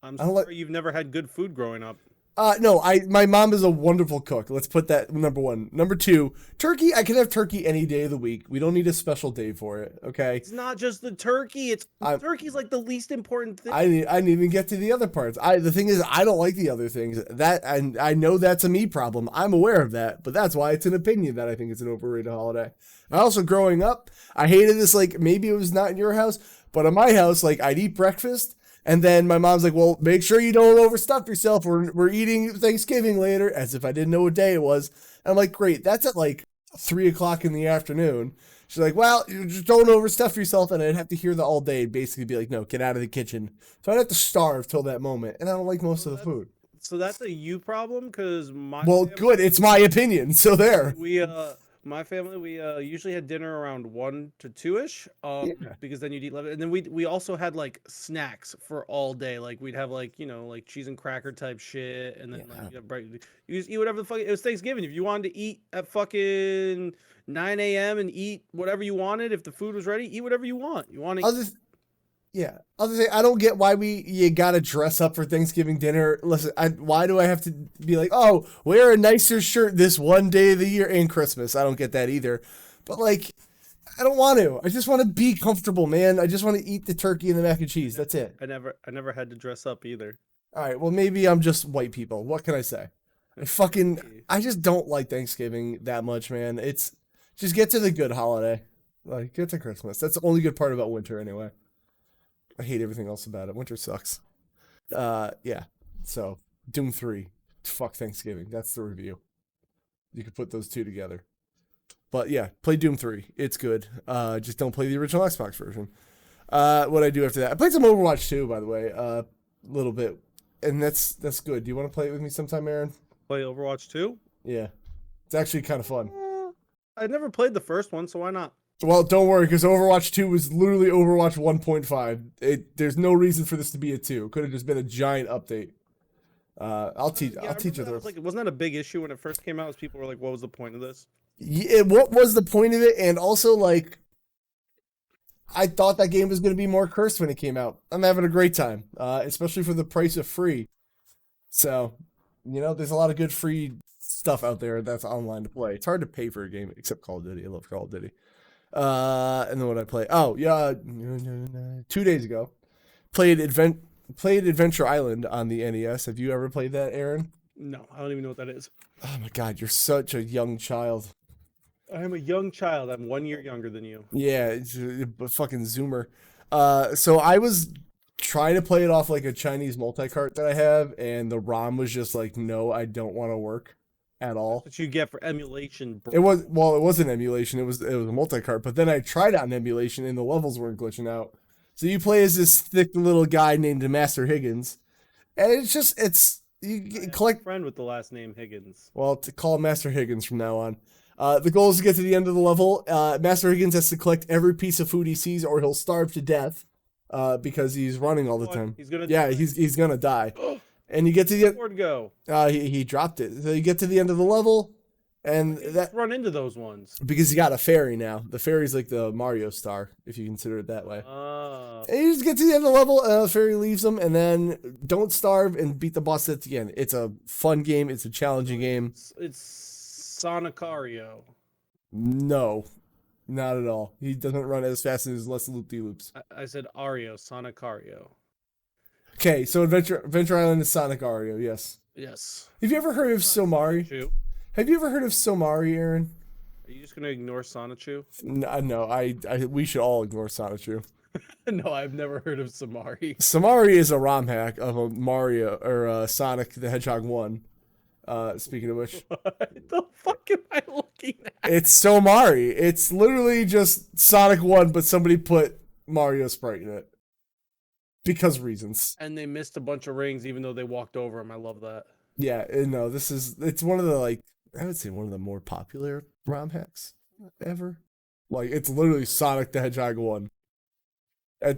I'm sorry you've never had good food growing up. No, my mom is a wonderful cook. Let's put that number one. Number two, turkey. I can have turkey any day of the week. We don't need a special day for it. Okay. It's not just the turkey. Turkey's like the least important thing. I didn't even get to the other parts. The thing is, I don't like the other things. And I know that's a me problem. I'm aware of that, but that's why it's an opinion that I think it's an overrated holiday. I also, growing up, I hated this. Like maybe it was not in your house, but in my house, like I'd eat breakfast. And then my mom's like, well, make sure you don't overstuff yourself. We're eating Thanksgiving later, as if I didn't know what day it was. And I'm like, great, that's at like 3 o'clock in the afternoon. She's like, well, you just don't overstuff yourself. And I'd have to hear that all day, basically be like, no, get out of the kitchen. So I'd have to starve till that moment. And I don't like most of the food. So that's a you problem? Because good, it's my opinion. So there. My family, we usually had dinner around 1 to 2ish, because then you'd eat 11. And then we also had like snacks for all day. Like we'd have like cheese and cracker type shit, and then you just eat whatever the fuck. It was Thanksgiving. If you wanted to eat at fucking 9 a.m. and eat whatever you wanted, if the food was ready, eat whatever you want. You want to. Other thing, I don't get why you gotta dress up for Thanksgiving dinner. Listen, why do I have to be like, oh, wear a nicer shirt this one day of the year and Christmas? I don't get that either. But like, I don't want to. I just want to be comfortable, man. I just want to eat the turkey and the mac and cheese. That's it. I never had to dress up either. All right, well maybe I'm just white people. What can I say? I just don't like Thanksgiving that much, man. It's just get to the good holiday. Like get to Christmas. That's the only good part about winter anyway. I hate everything else about it. Winter sucks. Yeah. So, Doom 3. Fuck Thanksgiving. That's the review. You could put those two together. But yeah, play Doom 3. It's good. Just don't play the original Xbox version. What I do after that. I played some Overwatch 2, by the way. A little bit. And that's good. Do you want to play it with me sometime, Aaron? Play Overwatch 2? Yeah. It's actually kind of fun. I never played the first one, so why not? Well, don't worry, because Overwatch 2 was literally Overwatch 1.5. There's no reason for this to be a 2. It could have just been a giant update. I'll teach you the. Wasn't that a big issue when it first came out? As people were like, "What was the point of this?" Yeah, what was the point of it? And also, like, I thought that game was going to be more cursed when it came out. I'm having a great time, especially for the price of free. So, there's a lot of good free stuff out there that's online to play. It's hard to pay for a game, except Call of Duty. I love Call of Duty. And then what I play? Oh yeah, 2 days ago, played Adventure Island on the NES. Have you ever played that, Aaron? No, I don't even know what that is. Oh my god, you're such a young child. I am a young child. I'm 1 year younger than you. Yeah, it's a fucking zoomer. So I was trying to play it off like a Chinese multi-cart that I have, and the ROM was just like, no, I don't want to work at all. That's what you get for emulation. It wasn't emulation. It was a multi-cart. But then I tried out an emulation, and the levels weren't glitching out. So you play as this thick little guy named Master Higgins, and you collect a friend with the last name Higgins. Well, to call him Master Higgins from now on. The goal is to get to the end of the level. Master Higgins has to collect every piece of food he sees, or he'll starve to death. Because he's running all the time. He's gonna die. He's gonna die. And you get to the end. Where'd go? He dropped it. So you get to the end of the level, and that run into those ones because you got a fairy now. The fairy's like the Mario star, if you consider it that way. Oh. And you just get to the end of the level, and the fairy leaves them, and then don't starve and beat the boss at the end. It's a fun game. It's a challenging game. It's Sonicario. No. Not at all. He doesn't run as fast as less loop-de-loops. I said Ario, Sonicario. Okay, so Adventure Island is Sonic Ario, yes. Yes. Have you ever heard of Somari? Have you ever heard of Somari, Aaron? Are you just gonna ignore Sonichu? No, we should all ignore Sonichu. No, I've never heard of Samari. Samari is a ROM hack of a Mario or Sonic the Hedgehog 1. Speaking of which, What the fuck am I looking at? it's Somari. It's literally just Sonic 1, but somebody put Mario Sprite in it. Because reasons. And they missed a bunch of rings even though they walked over them. I love that. Yeah, no, it's one of the, like, I would say one of the more popular ROM hacks ever. Like, it's literally Sonic the Hedgehog 1.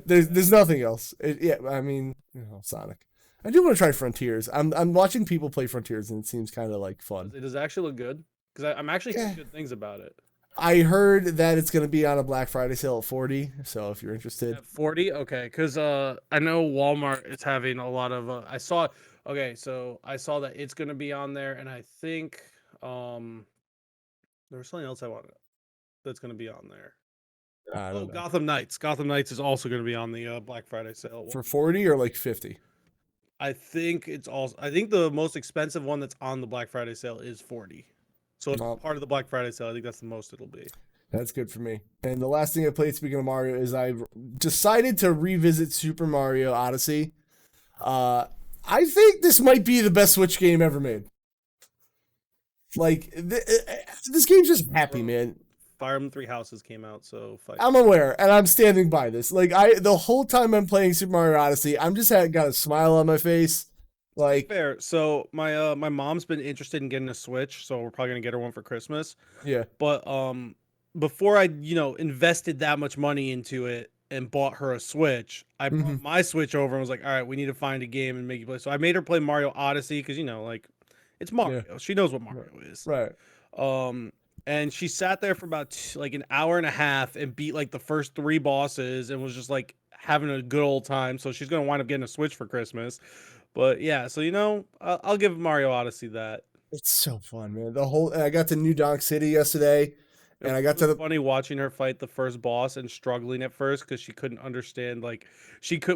There's nothing else. I mean, Sonic. I do want to try Frontiers. I'm watching people play Frontiers, and it seems kind of like fun. Does it actually look good? Because I'm actually hearing good things about it. I heard that it's going to be on a Black Friday sale at 40. So if you're interested, At 40, okay. Because I know Walmart is having a lot of. I saw that it's going to be on there, and I think there was something else I wanted that's going to be on there. I don't know. Gotham Knights. Gotham Knights is also going to be on the Black Friday sale For 40 or like 50. I think the most expensive one that's on the Black Friday sale is 40. So it's part of the Black Friday sale. I think that's the most it'll be. That's good for me. And the last thing I played, speaking of Mario, is I've decided to revisit Super Mario Odyssey. I think this might be the best Switch game ever made. Like, this game's just happy, man. Fire Emblem Three Houses came out, so fight. I'm aware, and I'm standing by this. Like, the whole time I'm playing Super Mario Odyssey, I'm just got a smile on my face. Like, fair. So my mom's been interested in getting a Switch, so we're probably gonna get her one for Christmas. Yeah. But before I invested that much money into it and bought her a Switch, I brought my Switch over and was like, all right, we need to find a game and make you play. So I made her play Mario Odyssey because like it's Mario. Yeah. She knows what Mario is. Right. And she sat there for about like an hour and a half and beat like the first 3 bosses and was just like having a good old time. So she's gonna wind up getting a Switch for Christmas. But yeah, so I'll give Mario Odyssey that. It's so fun, man. I got to New Donk City yesterday, and I got to the funny watching her fight the first boss and struggling at first because she couldn't understand. Like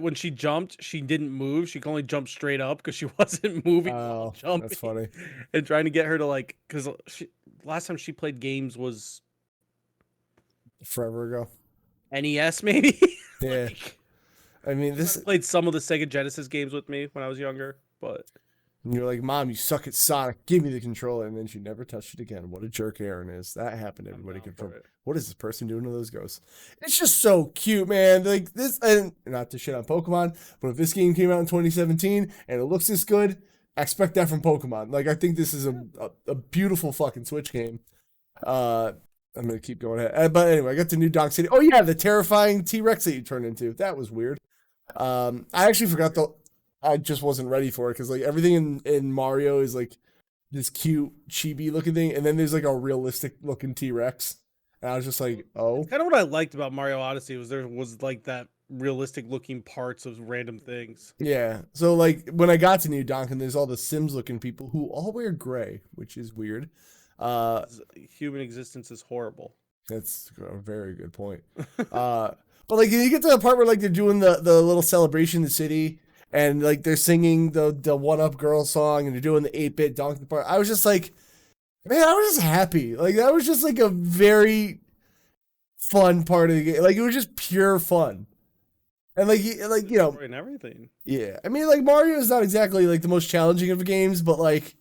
when she jumped, she didn't move. She could only jump straight up because she wasn't moving. Oh, jumping. That's funny. And trying to get her to because last time she played games was forever ago. NES maybe. Yeah. I mean, played some of the Sega Genesis games with me when I was younger, but you're like, Mom, you suck at Sonic. Give me the controller, and then she never touched it again. What a jerk Aaron is. That happened. Everybody confirmed. What is this person doing to those ghosts? It's just so cute, man. Like this, and not to shit on Pokemon, but if this game came out in 2017 and it looks this good, I expect that from Pokemon. Like, I think this is a beautiful fucking Switch game. I'm gonna keep going ahead, but anyway, I got to New Donk City. Oh yeah, the terrifying T-Rex that you turned into. That was weird. I actually forgot I just wasn't ready for it because like everything in Mario is like this cute chibi looking thing, and then there's like a realistic looking T-Rex, and I was just like, oh. Kind of what I liked about Mario Odyssey was there was like that realistic looking parts of random things. Yeah, so like when I got to New Donk, and there's all the Sims looking people who all wear gray, which is weird. Human existence is horrible. That's a very good point. But like you get to the part where like they're doing the little celebration in the city, and like they're singing the 1-Up Girl song, and they're doing the 8-bit donkey part. I was just like, man, I was just happy. Like that was just like a very fun part of the game. Like it was just pure fun. And and everything. Yeah. I mean, like Mario is not exactly like the most challenging of the games, but like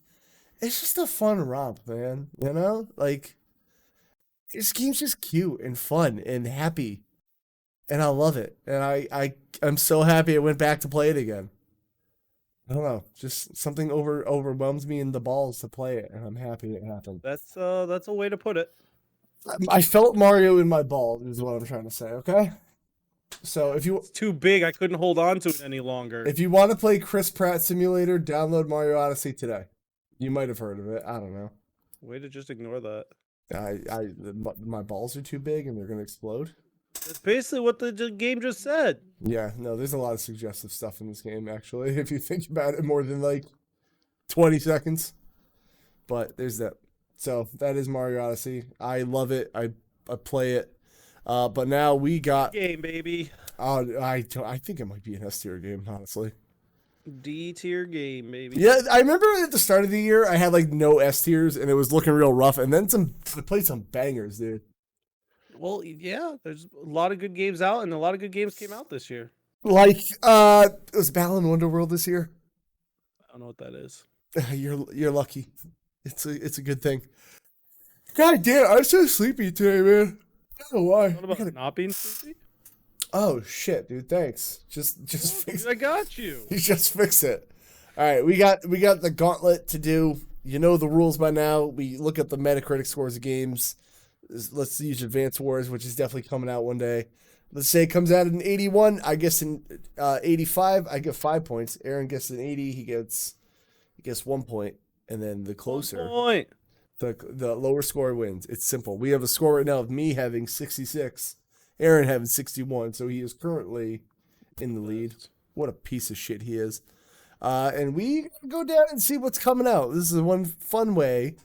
it's just a fun romp, man. Like this game's just cute and fun and happy. And I love it. And I'm so happy I went back to play it again. I don't know. Just something overwhelms me in the balls to play it, and I'm happy it happened. That's a way to put it. I felt Mario in my balls, is what I'm trying to say, okay? So it's too big, I couldn't hold on to it any longer. If you want to play Chris Pratt Simulator, download Mario Odyssey today. You might have heard of it. I don't know. Way to just ignore that. My balls are too big and they're gonna explode. That's basically what the game just said. Yeah, no, there's a lot of suggestive stuff in this game, actually, if you think about it more than like 20 seconds. But there's that. So that is Mario Odyssey. I love it. I play it. But now we got game, baby. I think it might be an S tier game, honestly. D tier game, baby. Yeah, I remember at the start of the year I had like no S tiers and it was looking real rough. And then I played some bangers, dude. Well, yeah, there's a lot of good games out, and a lot of good games came out this year. Like, was Balan Wonderworld this year? I don't know what that is. You're lucky. It's a good thing. God damn, I'm so sleepy today, man. I don't know why. What about not being sleepy? Oh shit, dude. Thanks. Just fix. I got you. You just fix it. All right, we got the gauntlet to do. You know the rules by now. We look at the Metacritic scores of games. Let's use Advance Wars, which is definitely coming out one day. Let's say it comes out in 81. I guess in 85, I get 5 points. Aaron gets an 80. He gets 1 point, and then the closer, 1 point. the lower score wins. It's simple. We have a score right now of me having 66, Aaron having 61, so he is currently in the lead. What a piece of shit he is. And we go down and see what's coming out. This is one fun way.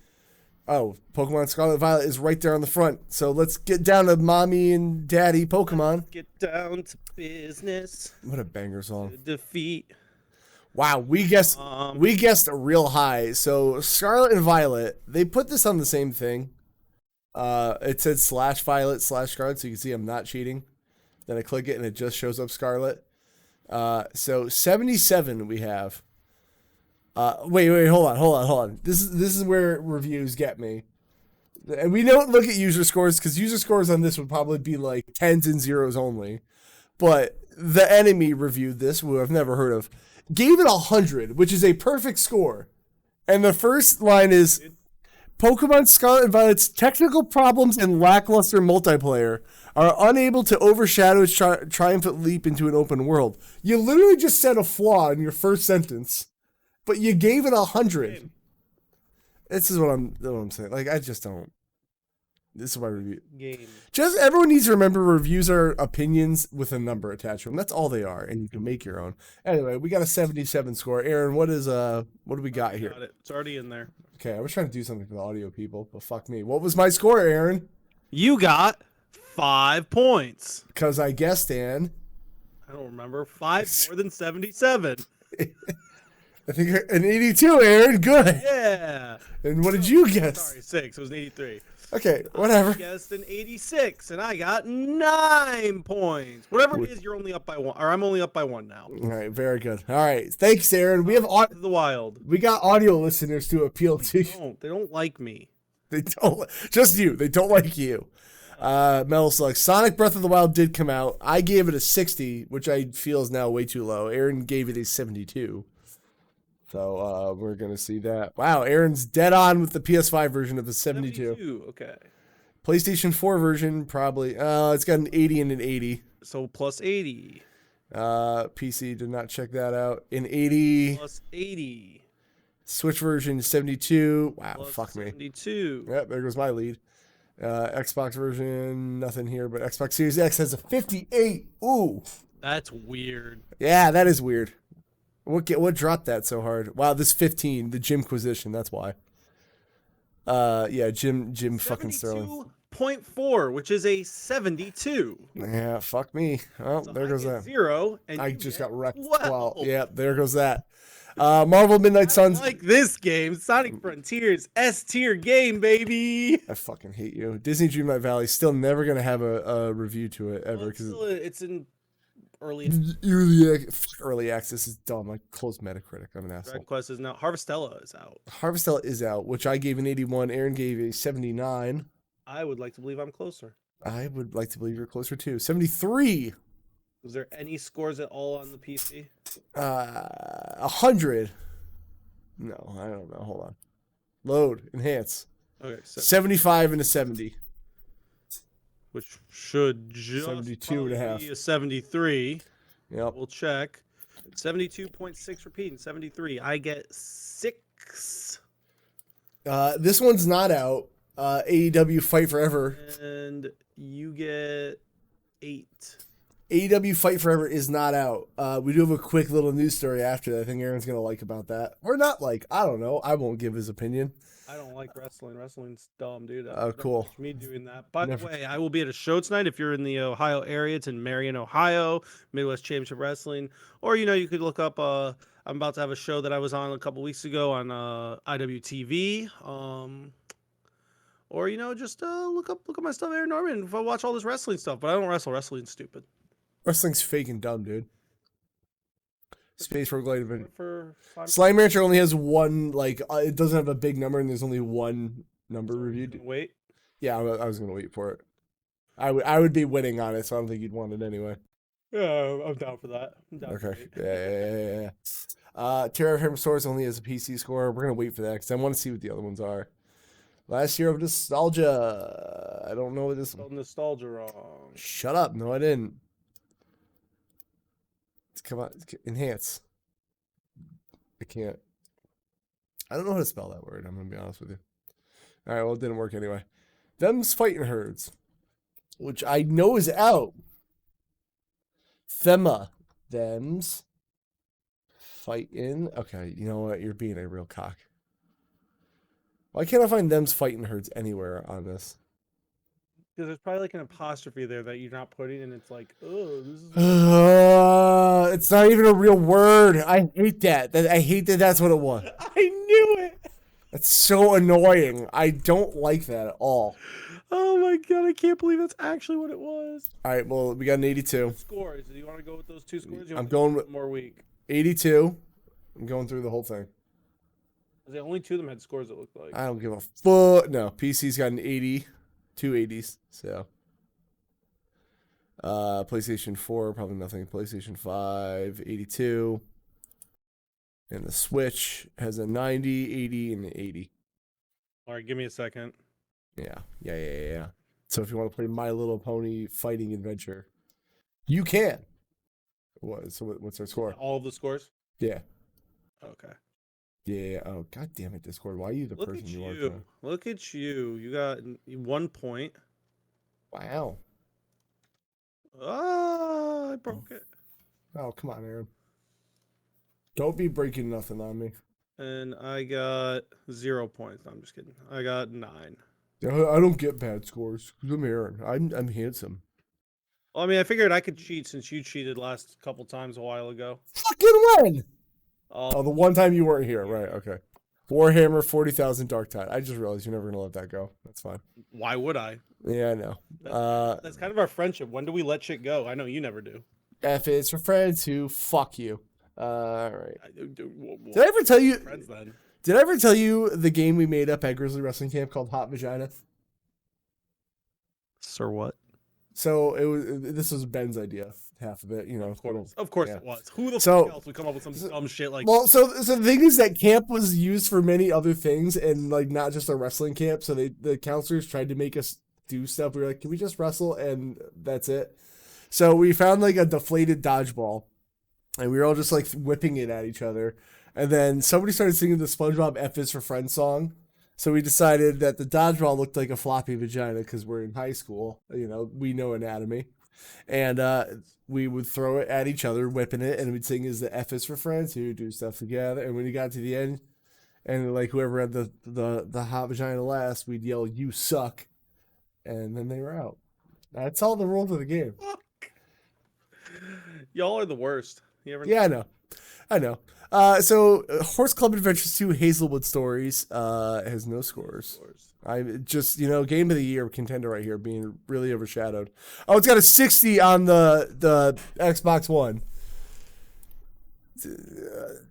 Oh, Pokemon Scarlet Violet is right there on the front. So let's get down to mommy and daddy Pokemon. Let's get down to business. What a banger song. Defeat. Wow, we guessed a real high. So Scarlet and Violet, they put this on the same thing. It said /Violet/Scarlet, so you can see I'm not cheating. Then I click it and it just shows up Scarlet. So 77 we have. Wait, hold on. This is where reviews get me. And we don't look at user scores because user scores on this would probably be like 10s and 0s only. But the enemy reviewed this, who I've never heard of, gave it 100, which is a perfect score. And the first line is, Pokemon Scarlet and Violet's technical problems and lackluster multiplayer are unable to overshadow its triumphant leap into an open world. You literally just said a flaw in your first sentence, but you gave it 100. This is what I'm saying. Like, I just don't. This is my review. Game. Just everyone needs to remember reviews are opinions with a number attached to them. That's all they are, and you can make your own. Anyway, we got a 77 score. Aaron, what do we got here? Got it. It's already in there. Okay, I was trying to do something for the audio people, but fuck me. What was my score, Aaron? You got 5 points. Because I guessed, Dan. I don't remember. 5 more than 77. I think an 82, Aaron. Good. Yeah. And what did you guess? Sorry, 6. It was an 83. Okay, whatever. I guessed an 86, and I got 9 points. Whatever it is, you're only up by 1, or I'm only up by 1 now. All right, very good. All right, thanks, Aaron. We have The Wild. We got audio listeners to appeal to. They don't like me. They don't. Just you. They don't like you. Metal Slug. Sonic Breath of the Wild did come out. I gave it a 60, which I feel is now way too low. Aaron gave it a 72. So we're going to see that. Wow, Aaron's dead on with the PS5 version of the 72. Okay. PlayStation 4 version, probably. It's got an 80 and an 80. So plus 80. PC did not check that out. An 80. Plus 80. Switch version, 72. Wow, Plus fuck 72. me. Yep, there goes my lead. Xbox version, nothing here, but Xbox Series X has a 58. Ooh. That's weird. Yeah, that is weird. What dropped that so hard? Wow, this 15, the Jimquisition, that's why. Yeah, Jim fucking Sterling. 72.4, which is a 72. Yeah, fuck me. Oh, so there goes that. 0, and I just got wrecked. 12. Well, yeah, there goes that. Marvel Midnight Suns. Like this game, Sonic Frontiers, S tier game, baby. I fucking hate you. Disney Dreamlight Valley still never gonna have a review to it ever because it's in early access is dumb. I closed Metacritic. I'm an asshole. Dragon Quest is now. Harvestella is out. Harvestella is out, which I gave an 81. Aaron gave a 79. I would like to believe I'm closer. I would like to believe you're closer too. 73. Was there any scores at all on the PC? 100. No, I don't know. Hold on. Load. Enhance. Okay. 75 and a 70. Which should just 72 and a half. be a 73. Yep. We'll check. 72.6 repeating. 73. I get 6. This one's not out. AEW Fight Forever. And you get 8. AEW Fight Forever is not out. We do have a quick little news story after that I think Aaron's going to like about that. Or not like. I don't know. I won't give his opinion. I don't like wrestling. Wrestling's dumb, dude. Oh, cool. Me doing that. By the way, I will be at a show tonight. If you're in the Ohio area, it's in Marion, Ohio, Midwest Championship Wrestling. Or, you could look up I'm about to have a show that I was on a couple weeks ago on IWTV. Or just look up my stuff, Arennorman. If I watch all this wrestling stuff, but I don't wrestle. Wrestling's stupid. Wrestling's fake and dumb, dude. Space for Glide event. For Slime Rancher only has one, like, it doesn't have a big number, and there's only one number reviewed. Wait. Yeah, I was gonna wait for it. I would be winning on it, so I don't think you'd want it anyway. Yeah, I'm down for that. I'm down Okay. Yeah. Terror of Hammer Swords only has a PC score. We're gonna wait for that because I want to see what the other ones are. Last year of nostalgia. I don't know what this. Spelled nostalgia wrong. Shut up! No, I didn't. Come on, enhance. I can't. I don't know how to spell that word. I'm gonna be honest with you. All right, well, it didn't work anyway. Them's Fighting Herds, which I know is out. Them's Fighting. Okay, you know what? You're being a real cock. Why can't I find Them's Fighting Herds anywhere on this? Because there's probably like an apostrophe there that you're not putting, and it's like, oh, this is. It's not even a real word. I hate that. I hate that that's what it was. I knew it. That's so annoying. I don't like that at all. Oh my god, I can't believe that's actually what it was. All right, well, we got an 82. Scores. Do you want to go with those two scores? I'm going with more week. 82. I'm going through the whole thing. The only two of them had scores that looked like. I don't give a fuck. No, PC's got an 80. Two 80s. So. PlayStation 4, probably nothing. PlayStation 5, 82. And the Switch has a 90, 80, and an 80. All right, give me a second. Yeah. So if you want to play My Little Pony Fighting Adventure, you can. What's our score? All of the scores? Yeah. Okay. Yeah. Oh, god damn it, Discord. Why are you the person you are? Look at you. You got 1 point. Wow. Oh, I broke it. Oh, come on, Aaron. Don't be breaking nothing on me. And I got 0 points. No, I'm just kidding. I got 9. I don't get bad scores. I'm Aaron. I'm handsome. Well, I mean, I figured I could cheat since you cheated last couple times a while ago. Fucking when? Oh, the one time you weren't here. Right, okay. Warhammer 40,000 Dark Tide. I just realized you're never going to let that go. That's fine. Why would I? Yeah, I know. That's kind of our friendship. When do we let shit go? I know you never do. F is for friends who fuck you. All right. Did I ever tell you? Friends, then. Did I ever tell you the game we made up at Grizzly Wrestling Camp called Hot Vagina? Sir, what? So this was Ben's idea, half of it, Of course, yeah. it was. Who the fuck else would come up with some dumb shit like? Well, so the thing is that camp was used for many other things, and like not just a wrestling camp. So the counselors tried to make us do stuff. We were like, can we just wrestle? And that's it. So we found like a deflated dodgeball, and we were all just like whipping it at each other. And then somebody started singing the SpongeBob F is for Friends song. So we decided that the dodgeball looked like a floppy vagina because we're in high school. We know anatomy. And we would throw it at each other, whipping it, and we'd sing is the F is for Friends who do stuff together. And when you got to the end, and like whoever had the hot vagina last, we'd yell, "You suck." And then they were out. That's all the rules of the game. Y'all are the worst. Yeah, I know. So Horse Club Adventures 2 Hazelwood Stories has no scores. I just, game of the year contender right here being really overshadowed. Oh, it's got a 60 on the Xbox One.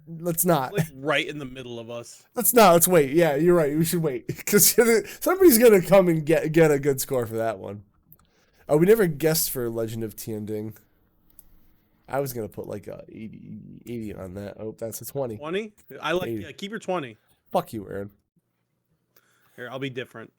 Let's not. Like right in the middle of us. Let's wait. Yeah, you're right. We should wait because somebody's going to come and get a good score for that one. Oh, we never guessed for Legend of Tianding. I was going to put like a 80 on that. Oh, that's a 20. 20? I like, keep your 20. Fuck you, Aaron. Here, I'll be different.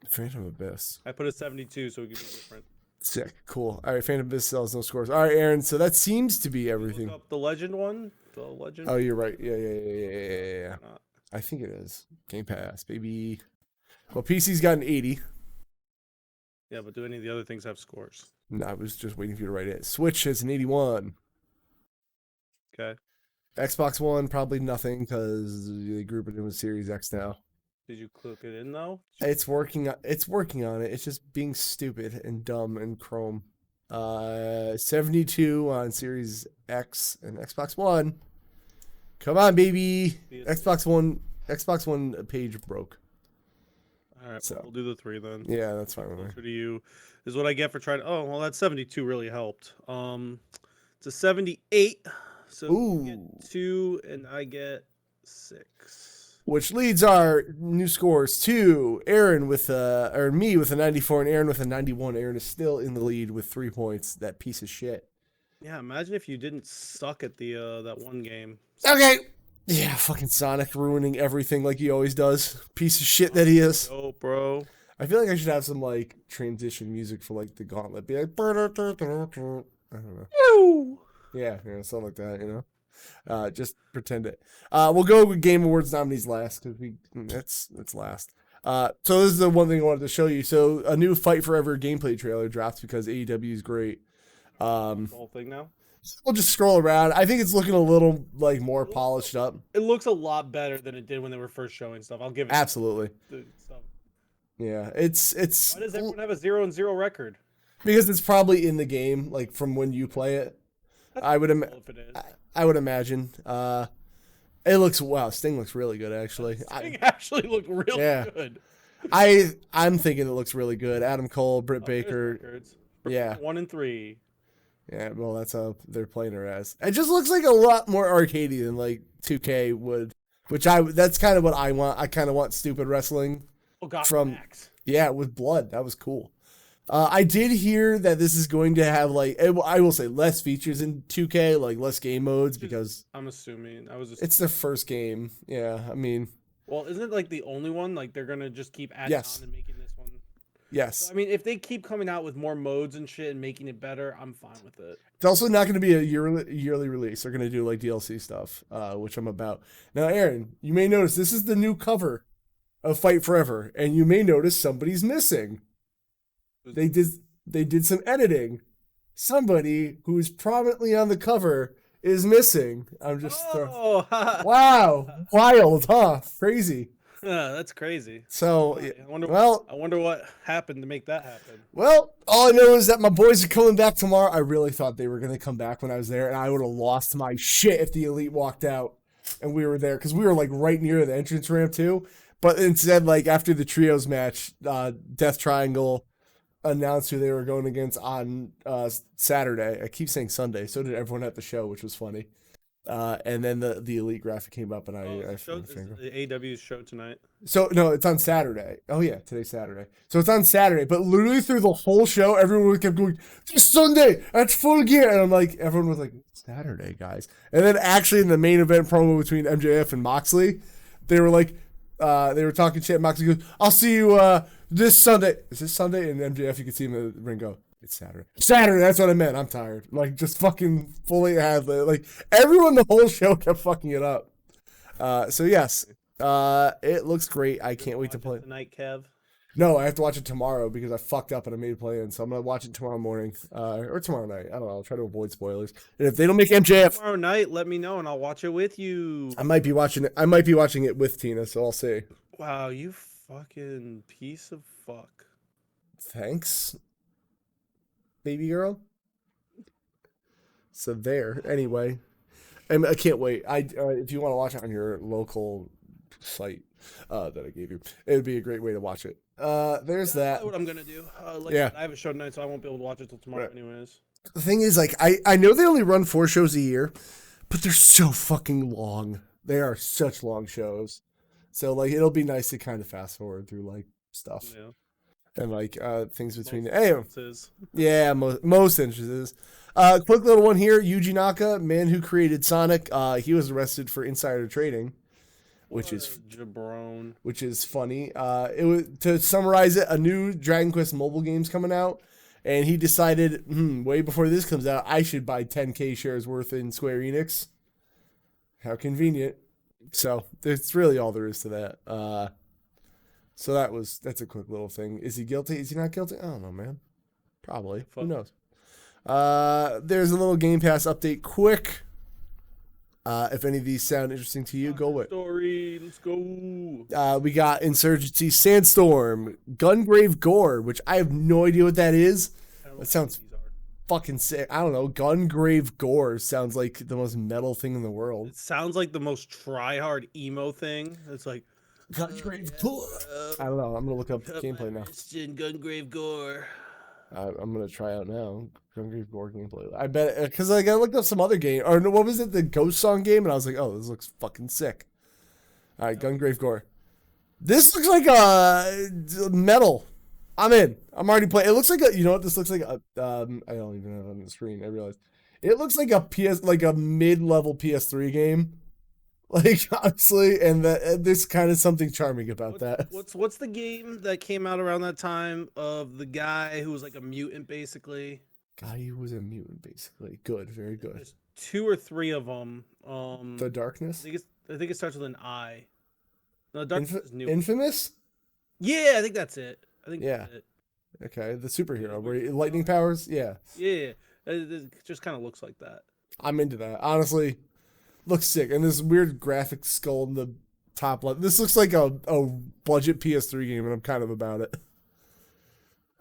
Phantom Abyss. I put a 72 so we can be different. Sick. Cool. All right, Phantom Abyss sells no scores. All right, Aaron, so that seems to be everything. Look up the Legend one? The Legend? Oh, you're right. Yeah. I think it is. Game Pass, baby. Well, PC's got an 80. Yeah, but do any of the other things have scores? No, I was just waiting for you to write it. Switch has an 81. Okay. Xbox One, probably nothing because they group it in with Series X now. Did you click it in though? It's working on it. It's just being stupid and dumb in Chrome. 72 on Series X and Xbox One. Come on, baby. PS6. Xbox One page broke. All right, So. we'll do the 3 then. Yeah, that's fine with me. Closer to you is what I get for trying. Oh, well, that 72 really helped. It's a 78. So you get Ooh. 2 and I get 6. Which leads our new scores to Aaron with or me with a 94 and Aaron with a 91. Aaron is still in the lead with 3 points. That piece of shit. Yeah, imagine if you didn't suck at the that one game. Okay. Yeah, fucking Sonic ruining everything like he always does. Piece of shit that he is. Oh, bro. I feel like I should have some like transition music for like the gauntlet. Be like, I don't know. Yeah, something like that, you know. Just pretend it. We'll go with Game Awards nominees last because that's last. So this is the one thing I wanted to show you. So a new Fight Forever gameplay trailer dropped because AEW is great. The whole thing now. We'll just scroll around. I think it's looking a little like more polished up. It looks a lot better than it did when they were first showing stuff. I'll give it. Absolutely. Stuff. Yeah, it's. Why does everyone have a 0-0 record? Because it's probably in the game, like from when you play it. I would imagine. It looks Sting looks really good actually. Sting actually looked really good. I'm thinking it looks really good. Adam Cole, Britt Baker. Yeah. 1 and 3. Yeah, well, that's how they're playing her as. It just looks like a lot more arcadey than like 2K would, that's kind of what I want. I kind of want stupid wrestling. Oh God, from Max. Yeah, with blood. That was cool. I did hear that this is going to have like I will say less features in 2K, like less game modes because I'm assuming it's their first game. Yeah, I mean. Well, isn't it like the only one? Like they're gonna just keep adding on and making this one. Yes. So, I mean, if they keep coming out with more modes and shit and making it better, I'm fine with it. It's also not going to be a yearly release. They're going to do like DLC stuff, which I'm about. Now, Aaron, you may notice this is the new cover of Fight Forever, and you may notice somebody's missing. They did some editing. Somebody who's prominently on the cover is missing. I'm just wow, wild, huh? Crazy. That's crazy. So I wonder what happened to make that happen. Well, all I know is that my boys are coming back tomorrow. I really thought they were going to come back when I was there, and I would have lost my shit if the Elite walked out and we were there because we were like right near the entrance ramp too. But instead, like after the trios match, Death Triangle announced who they were going against on Saturday. I keep saying Sunday. So did everyone at the show, which was funny. And then the Elite graphic came up, and is the AW's show tonight. So no, it's on Saturday. Oh yeah, today's Saturday. So it's on Saturday, but literally through the whole show, everyone kept going, "This Sunday at Full Gear," and I'm like, everyone was like, "Saturday, guys." And then actually in the main event promo between MJF and Moxley, they were like, they were talking shit. Moxley goes, "I'll see you this Sunday." Is this Sunday? And MJF, you can see him in the ring go, "It's Saturday." Saturday, that's what I meant. I'm tired. Like, just fucking fully had like everyone the whole show kept fucking it up. So yes, it looks great. I can't wait to play tonight, Kev. No, I have to watch it tomorrow because I fucked up and I made a play in. So I'm gonna watch it tomorrow morning, or tomorrow night. I don't know. I'll try to avoid spoilers. And if they don't make MJF tomorrow night, let me know and I'll watch it with you. I might be watching it. I might be watching it with Tina, so I'll see. Wow, you fucking piece of fuck. Thanks, baby girl. So there. Anyway, I can't wait. If you want to watch it on your local site that I gave you, it would be a great way to watch it. There's that. That's what I'm gonna do. I have a show tonight, so I won't be able to watch it till tomorrow, anyways. The thing is, like, I know they only run 4 shows a year, but they're so fucking long. They are such long shows. So like, it'll be nice to kind of fast forward through like stuff. Yeah. And like things between most instances. Quick little one here. Yuji Naka, man who created Sonic, he was arrested for insider trading, which is jabron. Which is funny. It was, to summarize it, a new Dragon Quest mobile game's coming out, and he decided, way before this comes out, I should buy 10K shares worth in Square Enix. How convenient. So that's really all there is to that. So that's a quick little thing. Is he guilty? Is he not guilty? I don't know, man. Probably. Who knows? There's a little Game Pass update. Quick. If any of these sound interesting to you, go with. Story. Let's go. We got Insurgency Sandstorm, Gungrave Gore, which I have no idea what that is. That sounds fucking sick. I don't know. Gungrave Gore sounds like the most metal thing in the world. It sounds like the most try-hard emo thing. It's like Gungrave Gore. I don't know. I'm gonna look up gameplay now. Gungrave Gore. I'm gonna try out now. Gungrave Gore gameplay. I bet because like I looked up some other game or what was it? The Ghost Song game, and I was like, oh, this looks fucking sick. All right, Gungrave Gore. This looks like a metal. I'm in. I'm already playing. It looks like a. You know what this looks like? I don't even have it on the screen. I realized it looks like a mid-level PS3 game. Like honestly, and there's kind of something charming about that. What's the game that came out around that time of the guy who was like a mutant basically? Guy who was a mutant basically. Good, very good. There's 2 or 3 of them. The Darkness. I think it starts with an I. No, Darkness is new. Infamous. Yeah, I think that's it. That's it. Okay, the superhero where lightning powers. Yeah. Yeah, it just kind of looks like that. I'm into that. Honestly, looks sick. And this weird graphic skull in the top left. This looks like a budget PS3 game, and I'm kind of about it.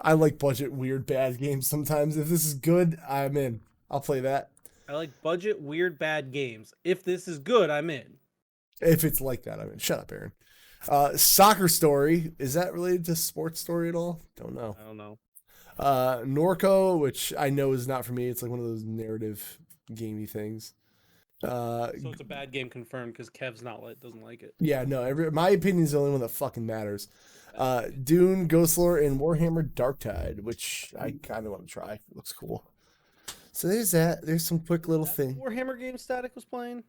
I like budget, weird, bad games sometimes. If this is good, I'm in. I'll play that. I like budget, weird, bad games. If this is good, I'm in. If it's like that, I'm in. Shut up, Aaron. Soccer Story. Is that related to Sports Story at all? Don't know. I don't know. Norco, which I know is not for me. It's like one of those narrative gamey things. So it's a bad game confirmed because Kev's doesn't like it. Yeah, no. My opinion is the only one that fucking matters. Dune, Ghostlore, and Warhammer Darktide, which I kind of want to try. It looks cool. So there's that. There's some quick little thing. Warhammer game Static was playing.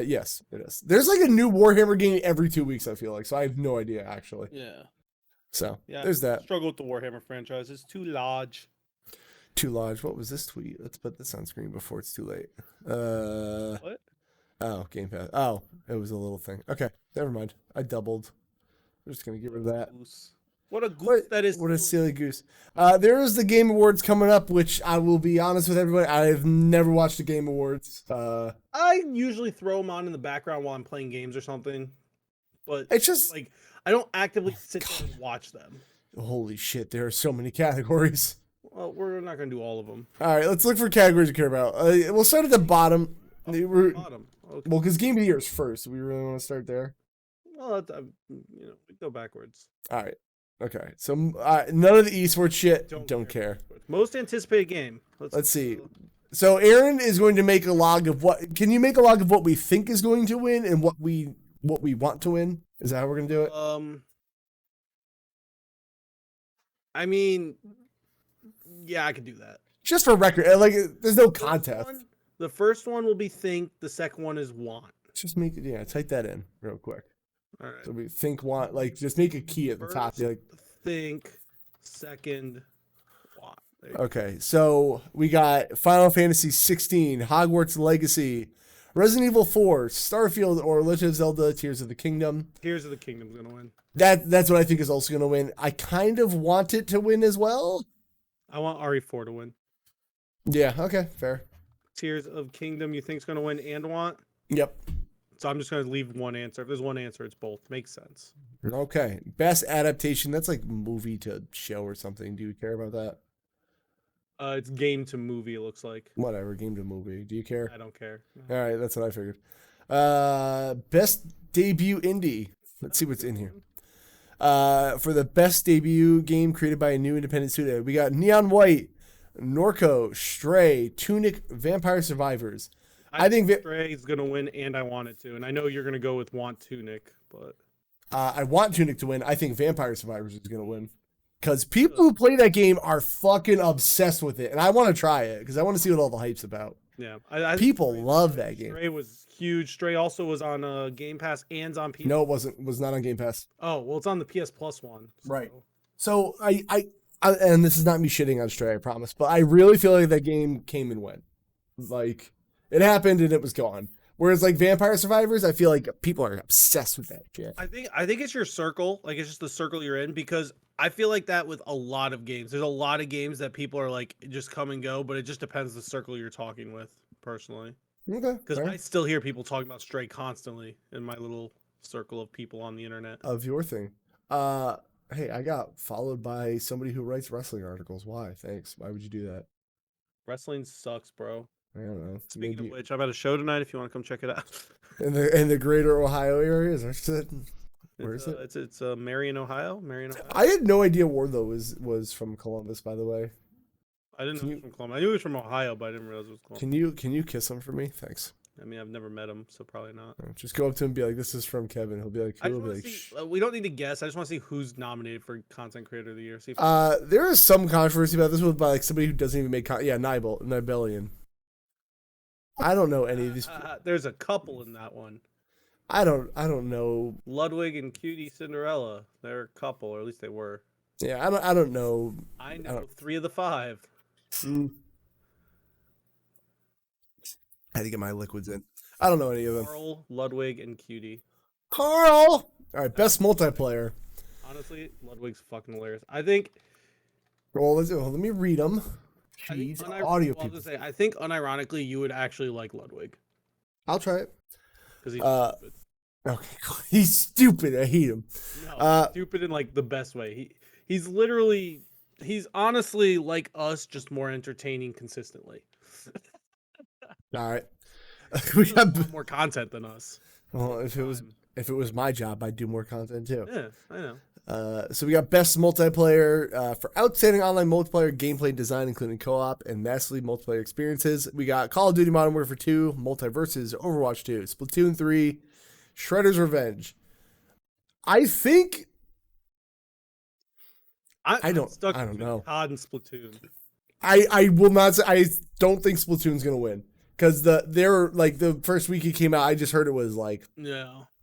Yes, it is. There's like a new Warhammer game every 2 weeks, I feel like. So I have no idea, actually. Yeah. So, yeah, there's that. I struggle with the Warhammer franchise. It's too large. Too large. What was this tweet? Let's put this on screen before it's too late. What? Oh, Game Pass. Oh, it was a little thing. Okay, never mind. I doubled. We're just going to get rid of that. What a goose that is. What a silly goose. There is the Game Awards coming up, which I will be honest with everybody. I've never watched the Game Awards. I usually throw them on in the background while I'm playing games or something. But it's just like, I don't actively sit there and watch them. Holy shit, there are so many categories. Well, we're not going to do all of them. All right, let's look for categories you care about. We'll start at the bottom. Bottom. Okay. Well, because Game of the Year is first. Do we really want to start there? Well, we go backwards. All right. Okay. So none of the esports shit. Don't care. Most anticipated game. Let's see. So Aaron is going to make a log of what. Can you make a log of what we think is going to win and what we want to win? Is that how we're going to do it? I mean, yeah, I could do that. Just for record, like there's no contest. The first one will be think. The second one is want. Just make it. Yeah, type that in real quick. All right. So we think want, like just make a key at the top. Like think, second, want. Okay, so we got Final Fantasy 16, Hogwarts Legacy, Resident Evil 4, Starfield, or Legend of Zelda: Tears of the Kingdom. Tears of the Kingdom's gonna win. That's what I think is also gonna win. I kind of want it to win as well. I want RE4 to win. Yeah. Okay. Fair. Tears of Kingdom, you think is gonna win and want? Yep. So I'm just going to leave one answer. If there's one answer, it's both. Makes sense. Okay. Best adaptation. That's like movie to show or something. Do you care about that? It's game to movie, it looks like. Whatever. Game to movie. Do you care? I don't care. All right. That's what I figured. Best debut indie. Let's see what's in here. For the best debut game created by a new independent studio, we got Neon White, Norco, Stray, Tunic, Vampire Survivors. I think Stray is going to win, and I want it to. And I know you're going to go with Want Tunic, but... I want Tunic to win. I think Vampire Survivors is going to win. Because people who play that game are fucking obsessed with it. And I want to try it, because I want to see what all the hype's about. Yeah. People love that game. Stray was huge. Stray also was on Game Pass and on PS. No, it wasn't. It was not on Game Pass. Oh, well, it's on the PS Plus one. So. Right. So, I and this is not me shitting on Stray, I promise, but I really feel like that game came and went. Like... It happened and it was gone. Whereas like Vampire Survivors, I feel like people are obsessed with that shit. I think it's your circle. Like it's just the circle you're in, because I feel like that with a lot of games. There's a lot of games that people are like just come and go, but it just depends the circle you're talking with, personally. Okay. Because I still hear people talking about Stray constantly in my little circle of people on the internet. Of your thing. Hey, I got followed by somebody who writes wrestling articles. Why? Thanks. Why would you do that? Wrestling sucks, bro. I don't know. Speaking of which, I'm at a show tonight. If you want to come check it out. In the greater Ohio area, is that where is it? It's Marion, Ohio. Marion, Ohio. I had no idea Wardlow was from Columbus, by the way. I didn't know he was from Columbus. I knew he was from Ohio, but I didn't realize it was Columbus. Can you kiss him for me? Thanks. I mean, I've never met him, so probably not. Just go up to him and be like, "This is from Kevin." He'll be like, we don't need to guess. I just want to see who's nominated for Content Creator of the Year. See if there is some controversy about this one by like somebody who doesn't even make Nibelian. I don't know any of these. There's a couple in that one. I don't know. Ludwig and Cutie Cinderella. They're a couple, or at least they were. Yeah, I don't know. I know 3 of the 5. I had to get my liquids in. I don't know any of them. Carl, Ludwig, and Cutie. Carl! All right, best multiplayer. Honestly, Ludwig's fucking hilarious. I think. Well, let me read them. Jeez, audio people. I think unironically, you would actually like Ludwig. I'll try it. Because he's stupid. Okay, cool. He's stupid. I hate him. No, stupid in like the best way. He's honestly like us, just more entertaining consistently. All right. We have more content than us. Well, if it was my job, I'd do more content too. Yeah, I know. So we got best multiplayer for outstanding online multiplayer gameplay design, including co-op and massively multiplayer experiences. We got Call of Duty Modern Warfare 2, Multiverses, Overwatch 2, Splatoon 3, Shredder's Revenge. I think I don't know. COD and Splatoon. I will not say. I don't think Splatoon's gonna win because the first week it came out. I just heard it was like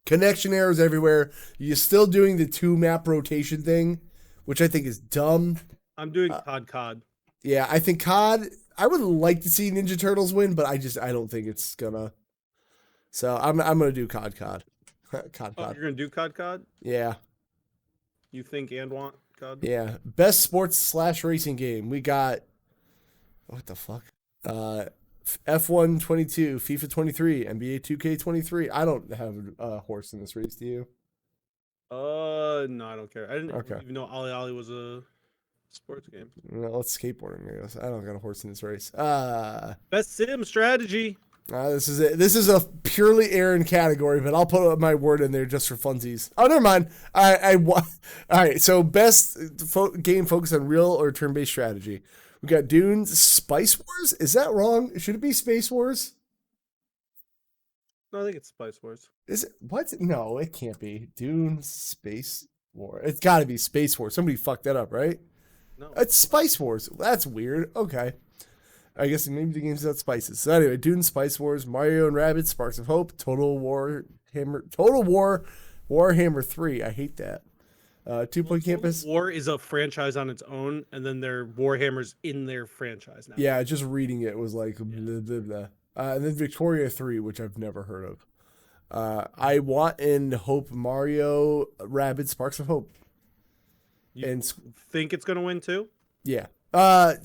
connection errors everywhere. You're still doing the 2 map rotation thing, which I think is dumb. I'm doing COD. Yeah, I think COD. I would like to see Ninja Turtles win, but I don't think it's gonna. So I'm gonna do COD. COD. Oh, you're gonna do COD? Yeah. You think and want COD? Yeah. Best sports / racing game. We got. What the fuck? F1 22, FIFA 23, NBA 2K 23. I don't have a horse in this race. Do you? No, I don't care. I didn't even know Ollie Ollie was a sports game. No, it's skateboarding. I guess. I don't got a horse in this race. Best sim strategy. This is it. This is a purely Aaron category, but I'll put my word in there just for funsies. Oh, never mind. All right. So best game focused on real or turn-based strategy. We got Dune, Spice Wars. Is that wrong? Should it be Space Wars? No, I think it's Spice Wars. Is it? What? No, it can't be. Dune, Space War. It's got to be Space Wars. Somebody fucked that up, right? No. It's Spice Wars. That's weird. Okay. I guess maybe the game's about spices. So anyway, Dune, Spice Wars, Mario and Rabbids, Sparks of Hope, Total War Warhammer 3. I hate that. 2 Point Campus. War is a franchise on its own, and then there are Warhammers in their franchise now. Yeah, just reading it was like blah, blah, blah. And then Victoria 3, which I've never heard of. I want and hope Mario, Rabbids, Sparks of Hope. You think it's gonna win too? Yeah. Well,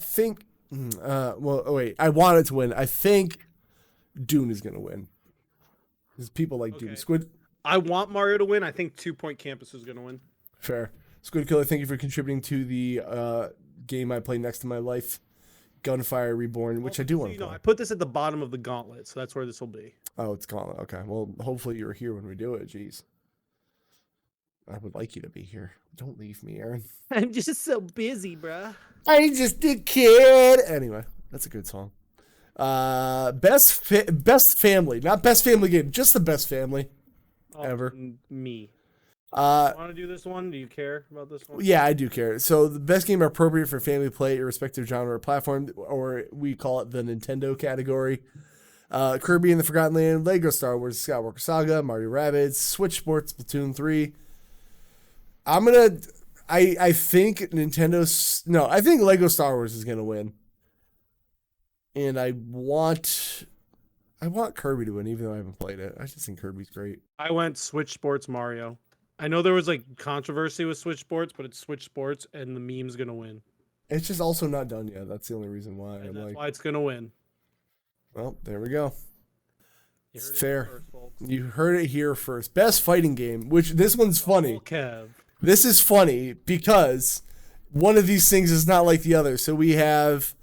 wait. I want it to win. I think Dune is gonna win. Because people like Dune. Squid. I want Mario to win. I think 2 Point Campus is gonna win. Fair. Squid Killer, thank you for contributing to the game I play next to my life, Gunfire Reborn, which I do want to play. I put this at the bottom of the gauntlet, so that's where this will be. Oh, it's Gauntlet. Okay. Well, hopefully you're here when we do it. Jeez. I would like you to be here. Don't leave me, Aaron. I'm just so busy, bruh. I'm just a kid. Anyway, that's a good song. Best family, not best family game, just the best family ever. Me. Want to do this one? Do you care about this one? Yeah, I do care. So the best game appropriate for family play, irrespective of genre or platform, or we call it the Nintendo category. Kirby and the Forgotten Land, Lego Star Wars, Skywalker Saga, Mario Rabbids, Switch Sports, Splatoon 3. I think I think Lego Star Wars is gonna win. And I want Kirby to win, even though I haven't played it. I just think Kirby's great. I went Switch Sports Mario. I know there was like controversy with Switch Sports, but it's Switch Sports and the meme's gonna win. It's just also not done yet. That's the only reason why. And that's why it's gonna win. Well, there we go. It's fair. You heard it here first. Best fighting game, which this one's funny. Kev. This is funny because one of these things is not like the other. So we have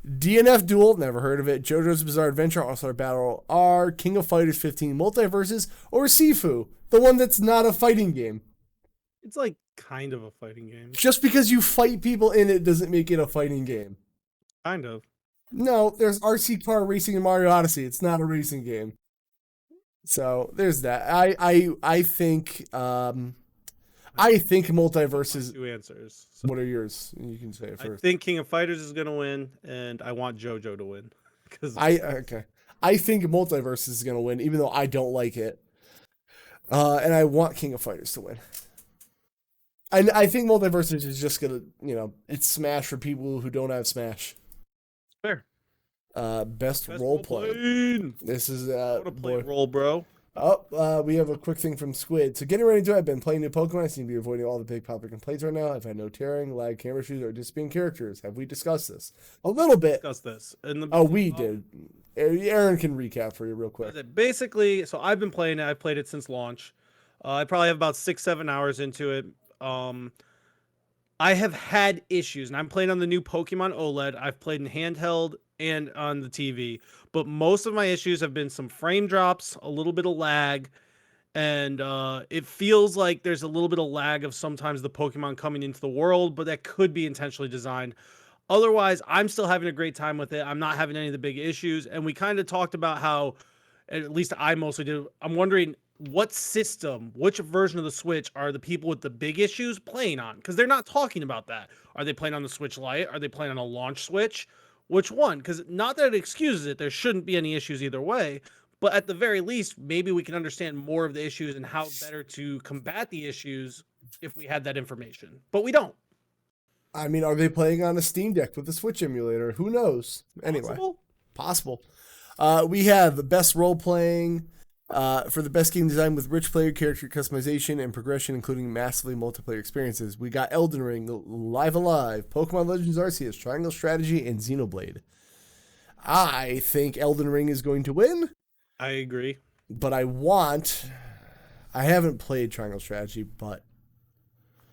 DNF Duel, never heard of it. JoJo's Bizarre Adventure, All-Star Battle R, King of Fighters 15 Multiverses, or Sifu, the one that's not a fighting game. It's like kind of a fighting game. Just because you fight people in it doesn't make it a fighting game. Kind of. No, there's RC car racing in Mario Odyssey. It's not a racing game. So there's that. I think Multiverses. Two answers. So What are yours? You can say it first. I think King of Fighters is gonna win, and I want JoJo to win. I think Multiverses is gonna win, even though I don't like it. And I want King of Fighters to win. I think Multiverses is just gonna, it's Smash for people who don't have Smash. Fair. Best role playing. This is What a play role, bro. Oh, we have a quick thing from Squid. So getting ready to do it, I've been playing new Pokemon. I seem to be avoiding all the big popular complaints right now. I've had no tearing, lag, camera issues, or disappearing characters. Have we discussed this? A little bit. Discussed this. We did. Aaron can recap for you real quick. Basically, so I've been playing it. I've played it since launch. I probably have about 6-7 hours into it. I have had issues, and I'm playing on the new Pokemon OLED. I've played in handheld and on the TV, but most of my issues have been some frame drops, a little bit of lag, and it feels like there's a little bit of lag of sometimes the Pokemon coming into the world, but that could be intentionally designed. Otherwise, I'm still having a great time with it. I'm not having any of the big issues, and we kind of talked about how, at least I mostly did, I'm wondering what system, which version of the Switch are the people with the big issues playing on? Because they're not talking about that. Are they playing on the Switch Lite? Are they playing on a launch Switch? Which one? Because not that it excuses it, there shouldn't be any issues either way, but at the very least, maybe we can understand more of the issues and how better to combat the issues if we had that information. But we don't. I mean, are they playing on a Steam Deck with the Switch emulator? Who knows? Anyway, possible. We have the best role playing. For the best game design with rich player character customization and progression, including massively multiplayer experiences, we got Elden Ring, Live Alive, Pokemon Legends Arceus, Triangle Strategy, and Xenoblade. I think Elden Ring is going to win. I agree. But I haven't played Triangle Strategy, but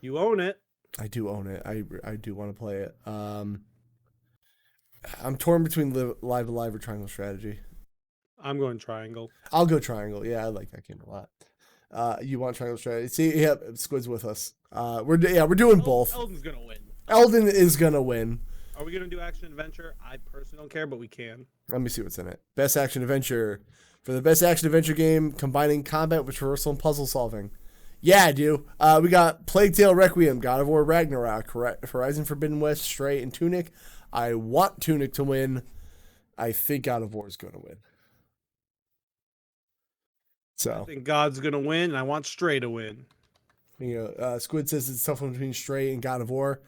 you own it. I do own it. I do want to play it. I'm torn between Live Alive or Triangle Strategy. I'm going Triangle. I'll go Triangle. Yeah, I like that game a lot. You want Triangle Strategy? See, yeah, Squid's with us. We're doing both. Elden's gonna win. Elden is gonna win. Are we gonna do action adventure? I personally don't care, but we can. Let me see what's in it. Best action adventure. For the best action adventure game, combining combat with traversal and puzzle solving. Yeah, I do. We got Plague Tale Requiem, God of War Ragnarok, Horizon Forbidden West, Stray, and Tunic. I want Tunic to win. I think God of War is going to win. So I think God's gonna win, and I want Stray to win. Squid says it's tough one between Stray and God of War.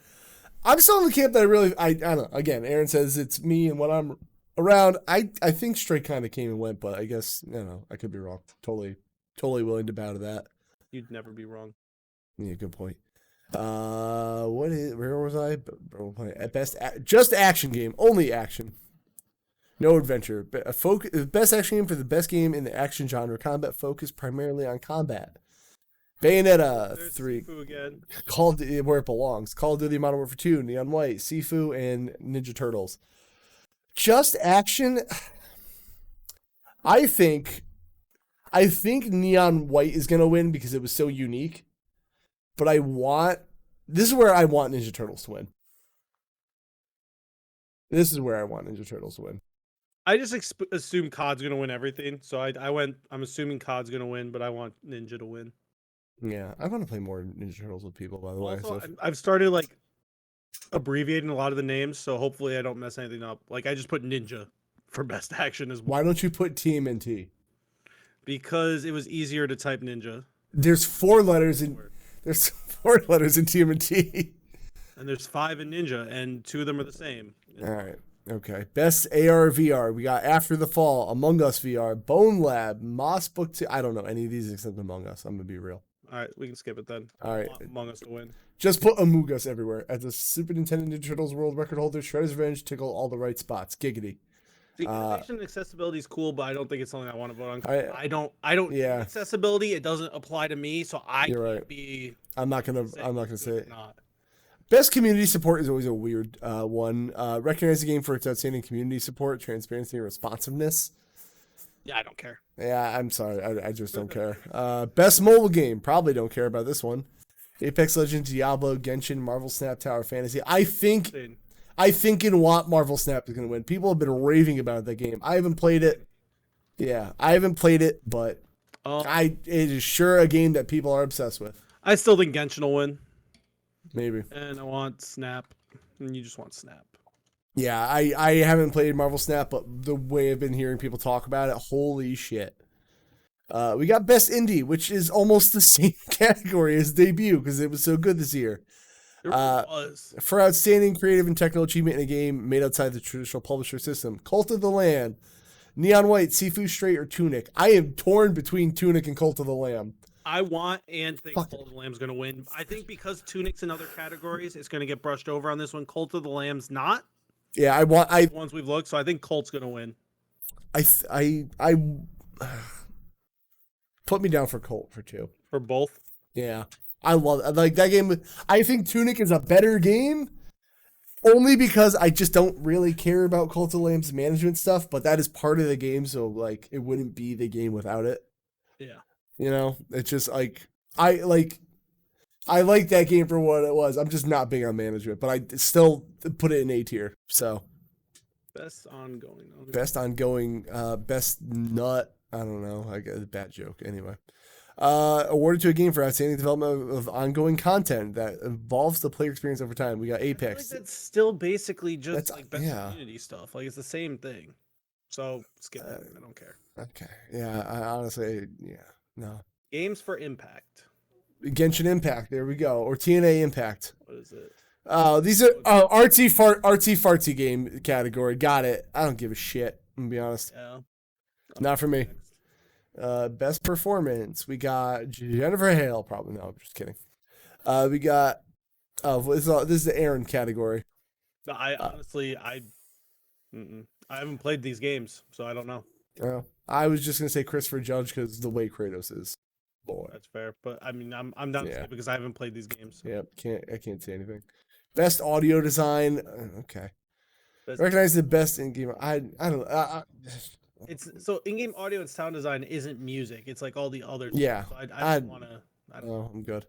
I'm still in the camp that I don't know. Again, Aaron says it's me and what I'm around. I think Stray kind of came and went, but I guess I could be wrong. Totally willing to bow to that. You'd never be wrong. Yeah, good point. Where was I? At best, just action game, only action. No adventure. Best action game for the best game in the action genre. Combat focused primarily on combat. Bayonetta 3. Sifu again. Where it belongs. Call of Duty Modern Warfare 2, Neon White, Sifu, and Ninja Turtles. Just action. I think Neon White is gonna win because it was so unique. But this is where I want Ninja Turtles to win. This is where I want Ninja Turtles to win. I just assume COD's gonna win everything, so I'm assuming COD's gonna win, but I want Ninja to win. Yeah, I want to play more Ninja Turtles with people, by the way. So I've started abbreviating a lot of the names, so hopefully I don't mess anything up. I just put Ninja for best action as well. Why don't you put TMNT? Because it was easier to type Ninja. There's 4 letters in TMNT. And there's 5 in Ninja, and 2 of them are the same. All right. Okay. Best AR VR. We got After the Fall, Among Us VR, Bone Lab, Moss Book 2. I don't know any of these except Among Us. I'm going to be real. All right. We can skip it then. All right. Among Us to win. Just put Among Us everywhere. As the Super Nintendo Ninja Turtles world record holder, Shredder's Revenge tickle all the right spots. Giggity. See, innovation and accessibility is cool, but I don't think it's something I want to vote on. I don't. Yeah. Accessibility, it doesn't apply to me, so I You're can't right. be. I'm not gonna say it. Not. Best community support is always a weird one. Recognize the game for its outstanding community support, transparency, and responsiveness. Yeah, I don't care. Yeah, I'm sorry. I just don't care. Best mobile game. Probably don't care about this one. Apex Legends, Diablo, Genshin, Marvel Snap, Tower Fantasy. I think in what Marvel Snap is going to win. People have been raving about that game. I haven't played it. Yeah, I haven't played it, but it is sure a game that people are obsessed with. I still think Genshin will win. Maybe. And I want Snap. And you just want Snap. Yeah, I haven't played Marvel Snap, but the way I've been hearing people talk about it, holy shit. We got Best Indie, which is almost the same category as Debut because it was so good this year. It really was. For outstanding creative and technical achievement in a game made outside the traditional publisher system, Cult of the Lamb, Neon White, Sifu Straight, or Tunic. I am torn between Tunic and Cult of the Lamb. I want and think Cult of the Lamb's going to win. I think because Tunic's in other categories, it's going to get brushed over on this one. Cult of the Lamb's not. Yeah, Ones we've looked, so I think Colt's going to win. I put me down for Cult for 2. For both? Yeah. I love like that game. I think Tunic is a better game only because I just don't really care about Cult of the Lamb's management stuff, but that is part of the game, so like it wouldn't be the game without it. Yeah. You know, it's just like I like that game for what it was. I'm just not big on management, but I still put it in A tier. So best ongoing, best nut. I don't know. I got a bad joke. Anyway, awarded to a game for outstanding development of ongoing content that involves the player experience over time. We got Apex. I feel like that's still basically just like best yeah. community stuff. Like it's the same thing. So skip it. I don't care. Okay. Yeah. I honestly, yeah. No. Games for Impact. Genshin Impact. There we go. Or TNA Impact. What is it? These are artsy fartsy game category. Got it. I don't give a shit. I'm gonna be honest. Yeah. Not for me. Best performance. We got Jennifer Hale. Probably no. I'm just kidding. We got. This is the Aaron category. I honestly I haven't played these games, so I don't know. I was just gonna say Christopher Judge because the way Kratos is. Boy, that's fair. But I mean, I'm done because I haven't played these games. So. Yeah, I can't say anything. Best audio design. Okay. Recognize the best in game. I don't. It's so in-game audio and sound design isn't music. It's like all the other. Yeah. So I don't want to. I'm good.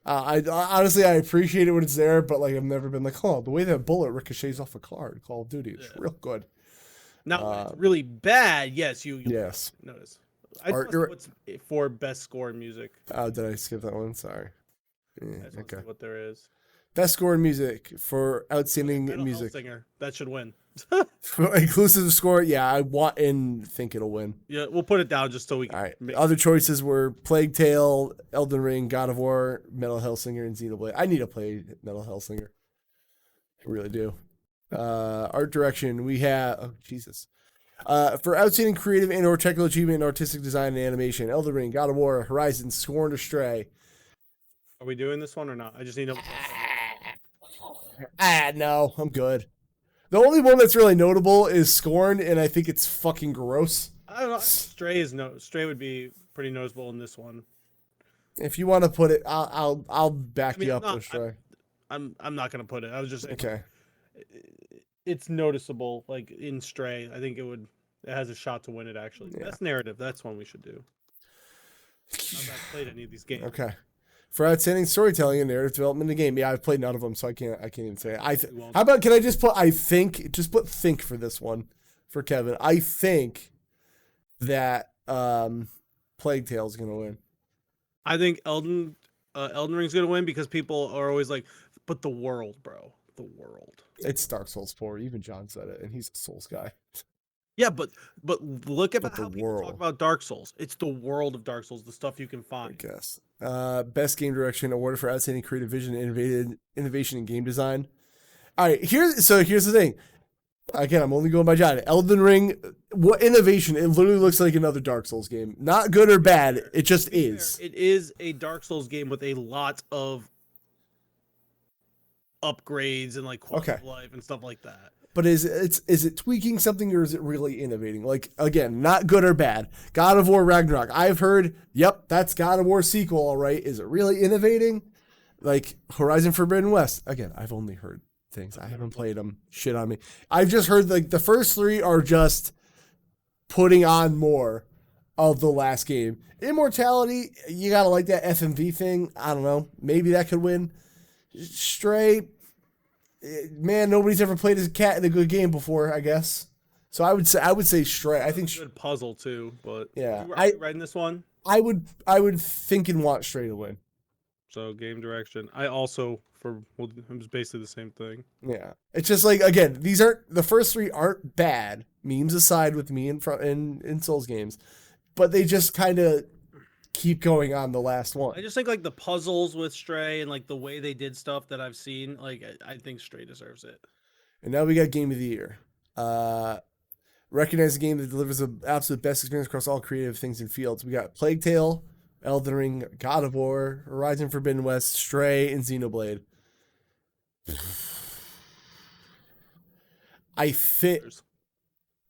I honestly I appreciate it when it's there, but like I've never been like, oh, the way that bullet ricochets off a car in Call of Duty, it's real good. Now when it's really bad. Yes, you notice. I just what's for best score in music. Oh, did I skip that one? Sorry. Okay. What there is. Best score in music for outstanding music. Singer. That should win. For inclusive score, yeah, I want and think it'll win. Yeah, we'll put it down just so we can. All right. Other choices were Plague Tale, Elden Ring, God of War, Metal Hellsinger, and Xenoblade. I need to play Metal Hellsinger. I really do. Art direction, we have... Oh, Jesus. For outstanding creative and/or technical achievement in artistic design and animation, Elden Ring, God of War, Horizon, Scorn, or Stray. Are we doing this one or not? I just need to. No, I'm good. The only one that's really notable is Scorn, and I think it's fucking gross. I don't know. Stray would be pretty noticeable in this one. If you want to put it, I'll back you up with Stray. I'm not gonna put it. I was just saying, okay. It's noticeable, like in Stray. I think it has a shot to win it. Actually, best narrative. That's one we should do. I've not played any of these games. Okay. For outstanding storytelling and narrative development in the game, I've played none of them, so I can't even say it. How about can I just put think for this one for Kevin? I think that Plague Tale is gonna win. I think Elden Ring's gonna win because people are always like, but the world, bro, the world. It's Dark Souls 4. Even John said it, and he's a Souls guy. Yeah, but look at how people talk about Dark Souls. It's the world of Dark Souls, the stuff you can find. I guess. Best game direction awarded for outstanding creative vision and innovation in game design. All right, here's the thing. Again, I'm only going by John. Elden Ring, what innovation? It literally looks like another Dark Souls game. Not good or bad. It just is. It is a Dark Souls game with a lot of upgrades and like quality of life and stuff like that. But is it tweaking something or is it really innovating? Like, again, not good or bad. God of War Ragnarok. I've heard, yep, that's God of War sequel, all right. Is it really innovating? Like Horizon Forbidden West. Again, I've only heard things. I haven't played them. Shit on me. I've just heard like the first 3 are just putting on more of the last game. Immortality, you gotta like that FMV thing. I don't know. Maybe that could win. Stray, man, nobody's ever played as a cat in a good game before, I guess. So I would say Stray. I think good puzzle too, but yeah. are you writing this one? I would think and want Stray to win. So game direction. I also it was basically the same thing. Yeah, it's just like again, the first 3 aren't bad. Memes aside, with me in Souls games, but they just kind of keep going on the last one. I just think like the puzzles with Stray and like the way they did stuff that I've seen, like I think Stray deserves it. And now we got Game of the Year. Recognize the game that delivers the absolute best experience across all creative things and fields. We got Plague Tale, Elden Ring, God of War, Horizon Forbidden West, Stray, and Xenoblade.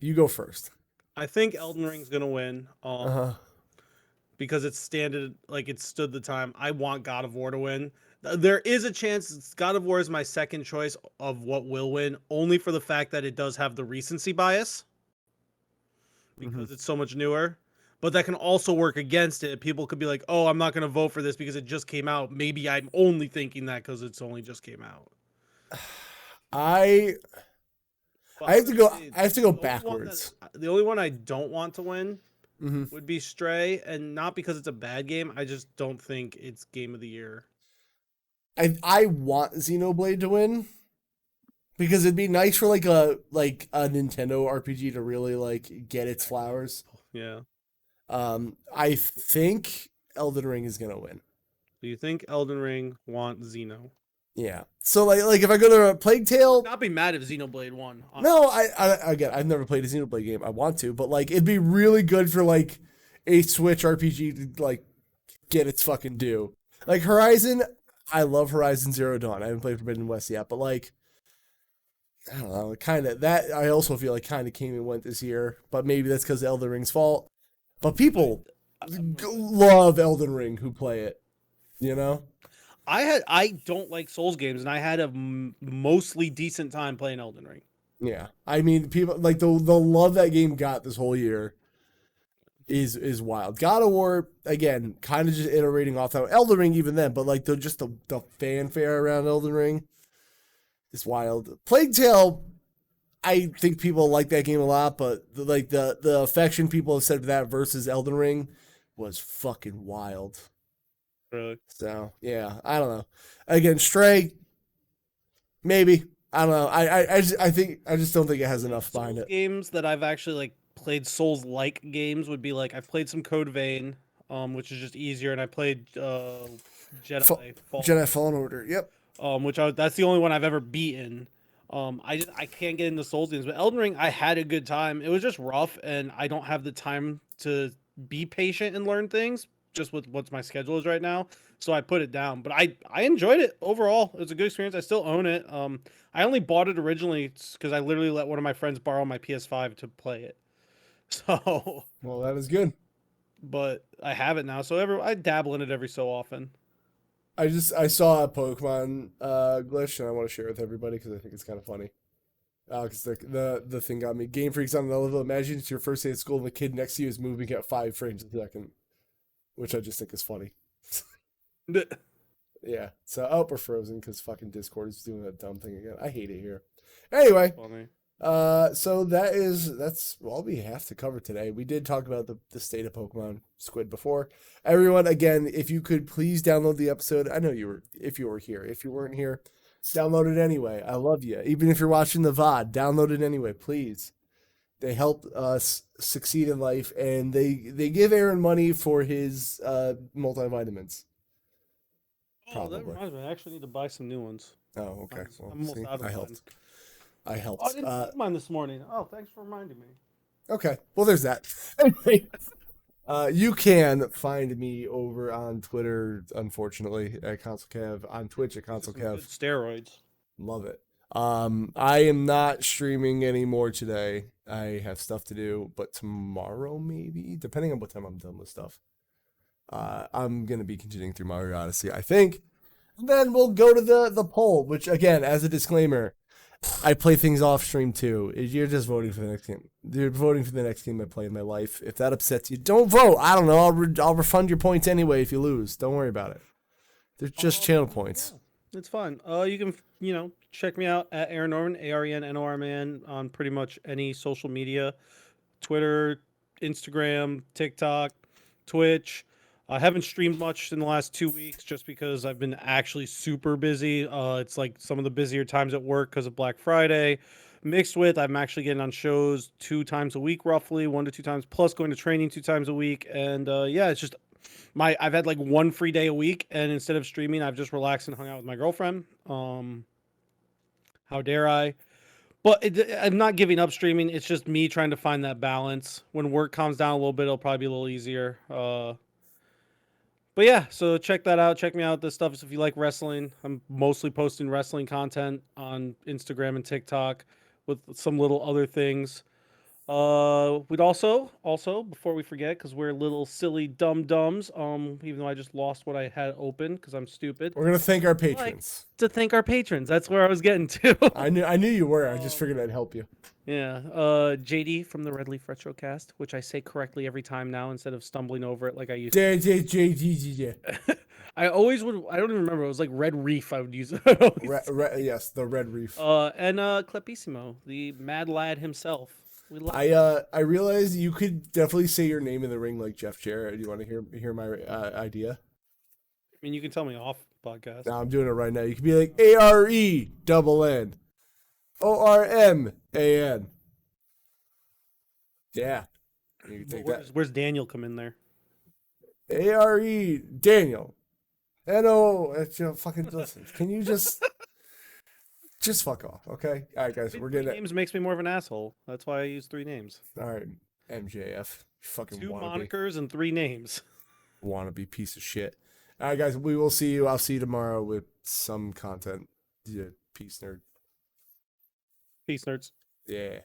You go first. I think Elden Ring's gonna win. Because it's it stood the time. I want God of War to win. There is a chance God of War is my second choice of what will win, only for the fact that it does have the recency bias because it's so much newer. But that can also work against it. People could be like, "Oh, I'm not going to vote for this because it just came out." Maybe I'm only thinking that because it's only just came out. I have to go backwards. The only one I don't want to win would be Stray, and not because it's a bad game. I just don't think it's Game of the Year. I want Xenoblade to win because it'd be nice for like a Nintendo RPG to really like get its flowers. Yeah. I think Elden Ring is gonna win. Do you think Elden Ring want Xeno? Yeah. So like if I go to a Plague Tale, I'd not be mad if Xenoblade won. Honestly. No, again I've never played a Xenoblade game. I want to, but like it'd be really good for like a Switch RPG to like get its fucking due. Like Horizon, I love Horizon Zero Dawn. I haven't played Forbidden West yet, but like I don't know, kind of that. I also feel like kind of came and went this year, but maybe that's because Elden Ring's fault. But people love Elden Ring who play it, you know. I don't like Souls games, and I had a mostly decent time playing Elden Ring. Yeah, I mean, people like the love that game got this whole year is wild. God of War again, kind of just iterating off that Elden Ring even then, but like the fanfare around Elden Ring is wild. Plague Tale, I think people like that game a lot, but the affection people have said for that versus Elden Ring was fucking wild. Really? So yeah, I don't know. Again, Stray, maybe. I don't know. I just don't think it has enough behind it. Games that I've actually like played Souls-like games would be like I've played some Code Vein, which is just easier, and I played Jedi Fallen Order. Yep. That's the only one I've ever beaten. I can't get into Souls games, but Elden Ring I had a good time. It was just rough, and I don't have the time to be patient and learn things just with what my schedule is right now. So I put it down, but I enjoyed it overall. It was a good experience. I still own it. I only bought it originally because I literally let one of my friends borrow my PS5 to play it. So well, that is good. But I have it now, so I dabble in it every so often. I saw a Pokemon glitch, and I want to share it with everybody because I think it's kind of funny. Because the thing got me. Game Freak's on the level. Imagine it's your first day at school and the kid next to you is moving at 5 frames a second, which I just think is funny. Yeah. So we're frozen because fucking Discord is doing that dumb thing again. I hate it here. Anyway. Funny. So that's all we have to cover today. We did talk about the state of Pokemon Squid before. Everyone, again, if you could please download the episode. I know if you were here. If you weren't here, download it anyway. I love you. Even if you're watching the VOD, download it anyway, please. They help us succeed in life, and they give Aaron money for his multivitamins. Oh, that reminds me. I actually need to buy some new ones. Oh, okay. Well, I'm almost out of mine. I helped. Oh, I didn't get mine this morning. Oh, thanks for reminding me. Okay. Well, there's that. Anyway, you can find me over on Twitter, unfortunately, at Consolekev, on Twitch at Consolekev. Steroids. Love it. I am not streaming anymore today. I have stuff to do, but tomorrow maybe, depending on what time I'm done with stuff. I'm going to be continuing through Mario Odyssey. I think then we'll go to the poll, which again, as a disclaimer, I play things off stream too. You're just voting for the next game. You're voting for the next game I play in my life. If that upsets you, don't vote. I don't know. I'll refund your points anyway if you lose. Don't worry about it. They're just channel points. Yeah, it's fun. You can, check me out at Arennorman, Arennorman, on pretty much any social media, Twitter, Instagram, TikTok, Twitch. I haven't streamed much in the last 2 weeks just because I've been actually super busy. It's like some of the busier times at work because of Black Friday, mixed with I'm actually getting on shows 2 times a week, roughly 1 to 2 times, plus going to training 2 times a week. And yeah, it's just I've had like 1 free day a week, and instead of streaming, I've just relaxed and hung out with my girlfriend. How dare I? But I'm not giving up streaming. It's just me trying to find that balance. When work calms down a little bit, it'll probably be a little easier. But yeah, so check that out. Check me out. This stuff is if you like wrestling. I'm mostly posting wrestling content on Instagram and TikTok with some little other things. We'd also before we forget, because we're little silly dum dums. Even though I just lost what I had open because I'm stupid. We're gonna thank our patrons. To thank our patrons. That's where I was getting to. I knew you were. I just figured I'd help you. Yeah. JD from the Red Leaf Retrocast, which I say correctly every time now instead of stumbling over it like I used to. I always would. I don't even remember. It was like Red Reef. I would use. Yes, the Red Reef. And Clepissimo, the Mad Lad himself. I realized you could definitely say your name in the ring like Jeff Jarrett. Do you want to hear my idea? I mean, you can tell me off podcast. No, I'm doing it right now. You could be like ARENN ORMAN. Yeah. You can take Where's Daniel come in there? ARE Daniel. NO. Fucking listen. Can you just fuck off, okay? All right, guys, we're getting it. Names makes me more of an asshole. That's why I use 3 names. All right, MJF. Fucking 2 wannabe. monikers and 3 names. Wannabe piece of shit. All right, guys, we will see you. I'll see you tomorrow with some content. Yeah, peace, nerd. Peace, nerds. Yeah.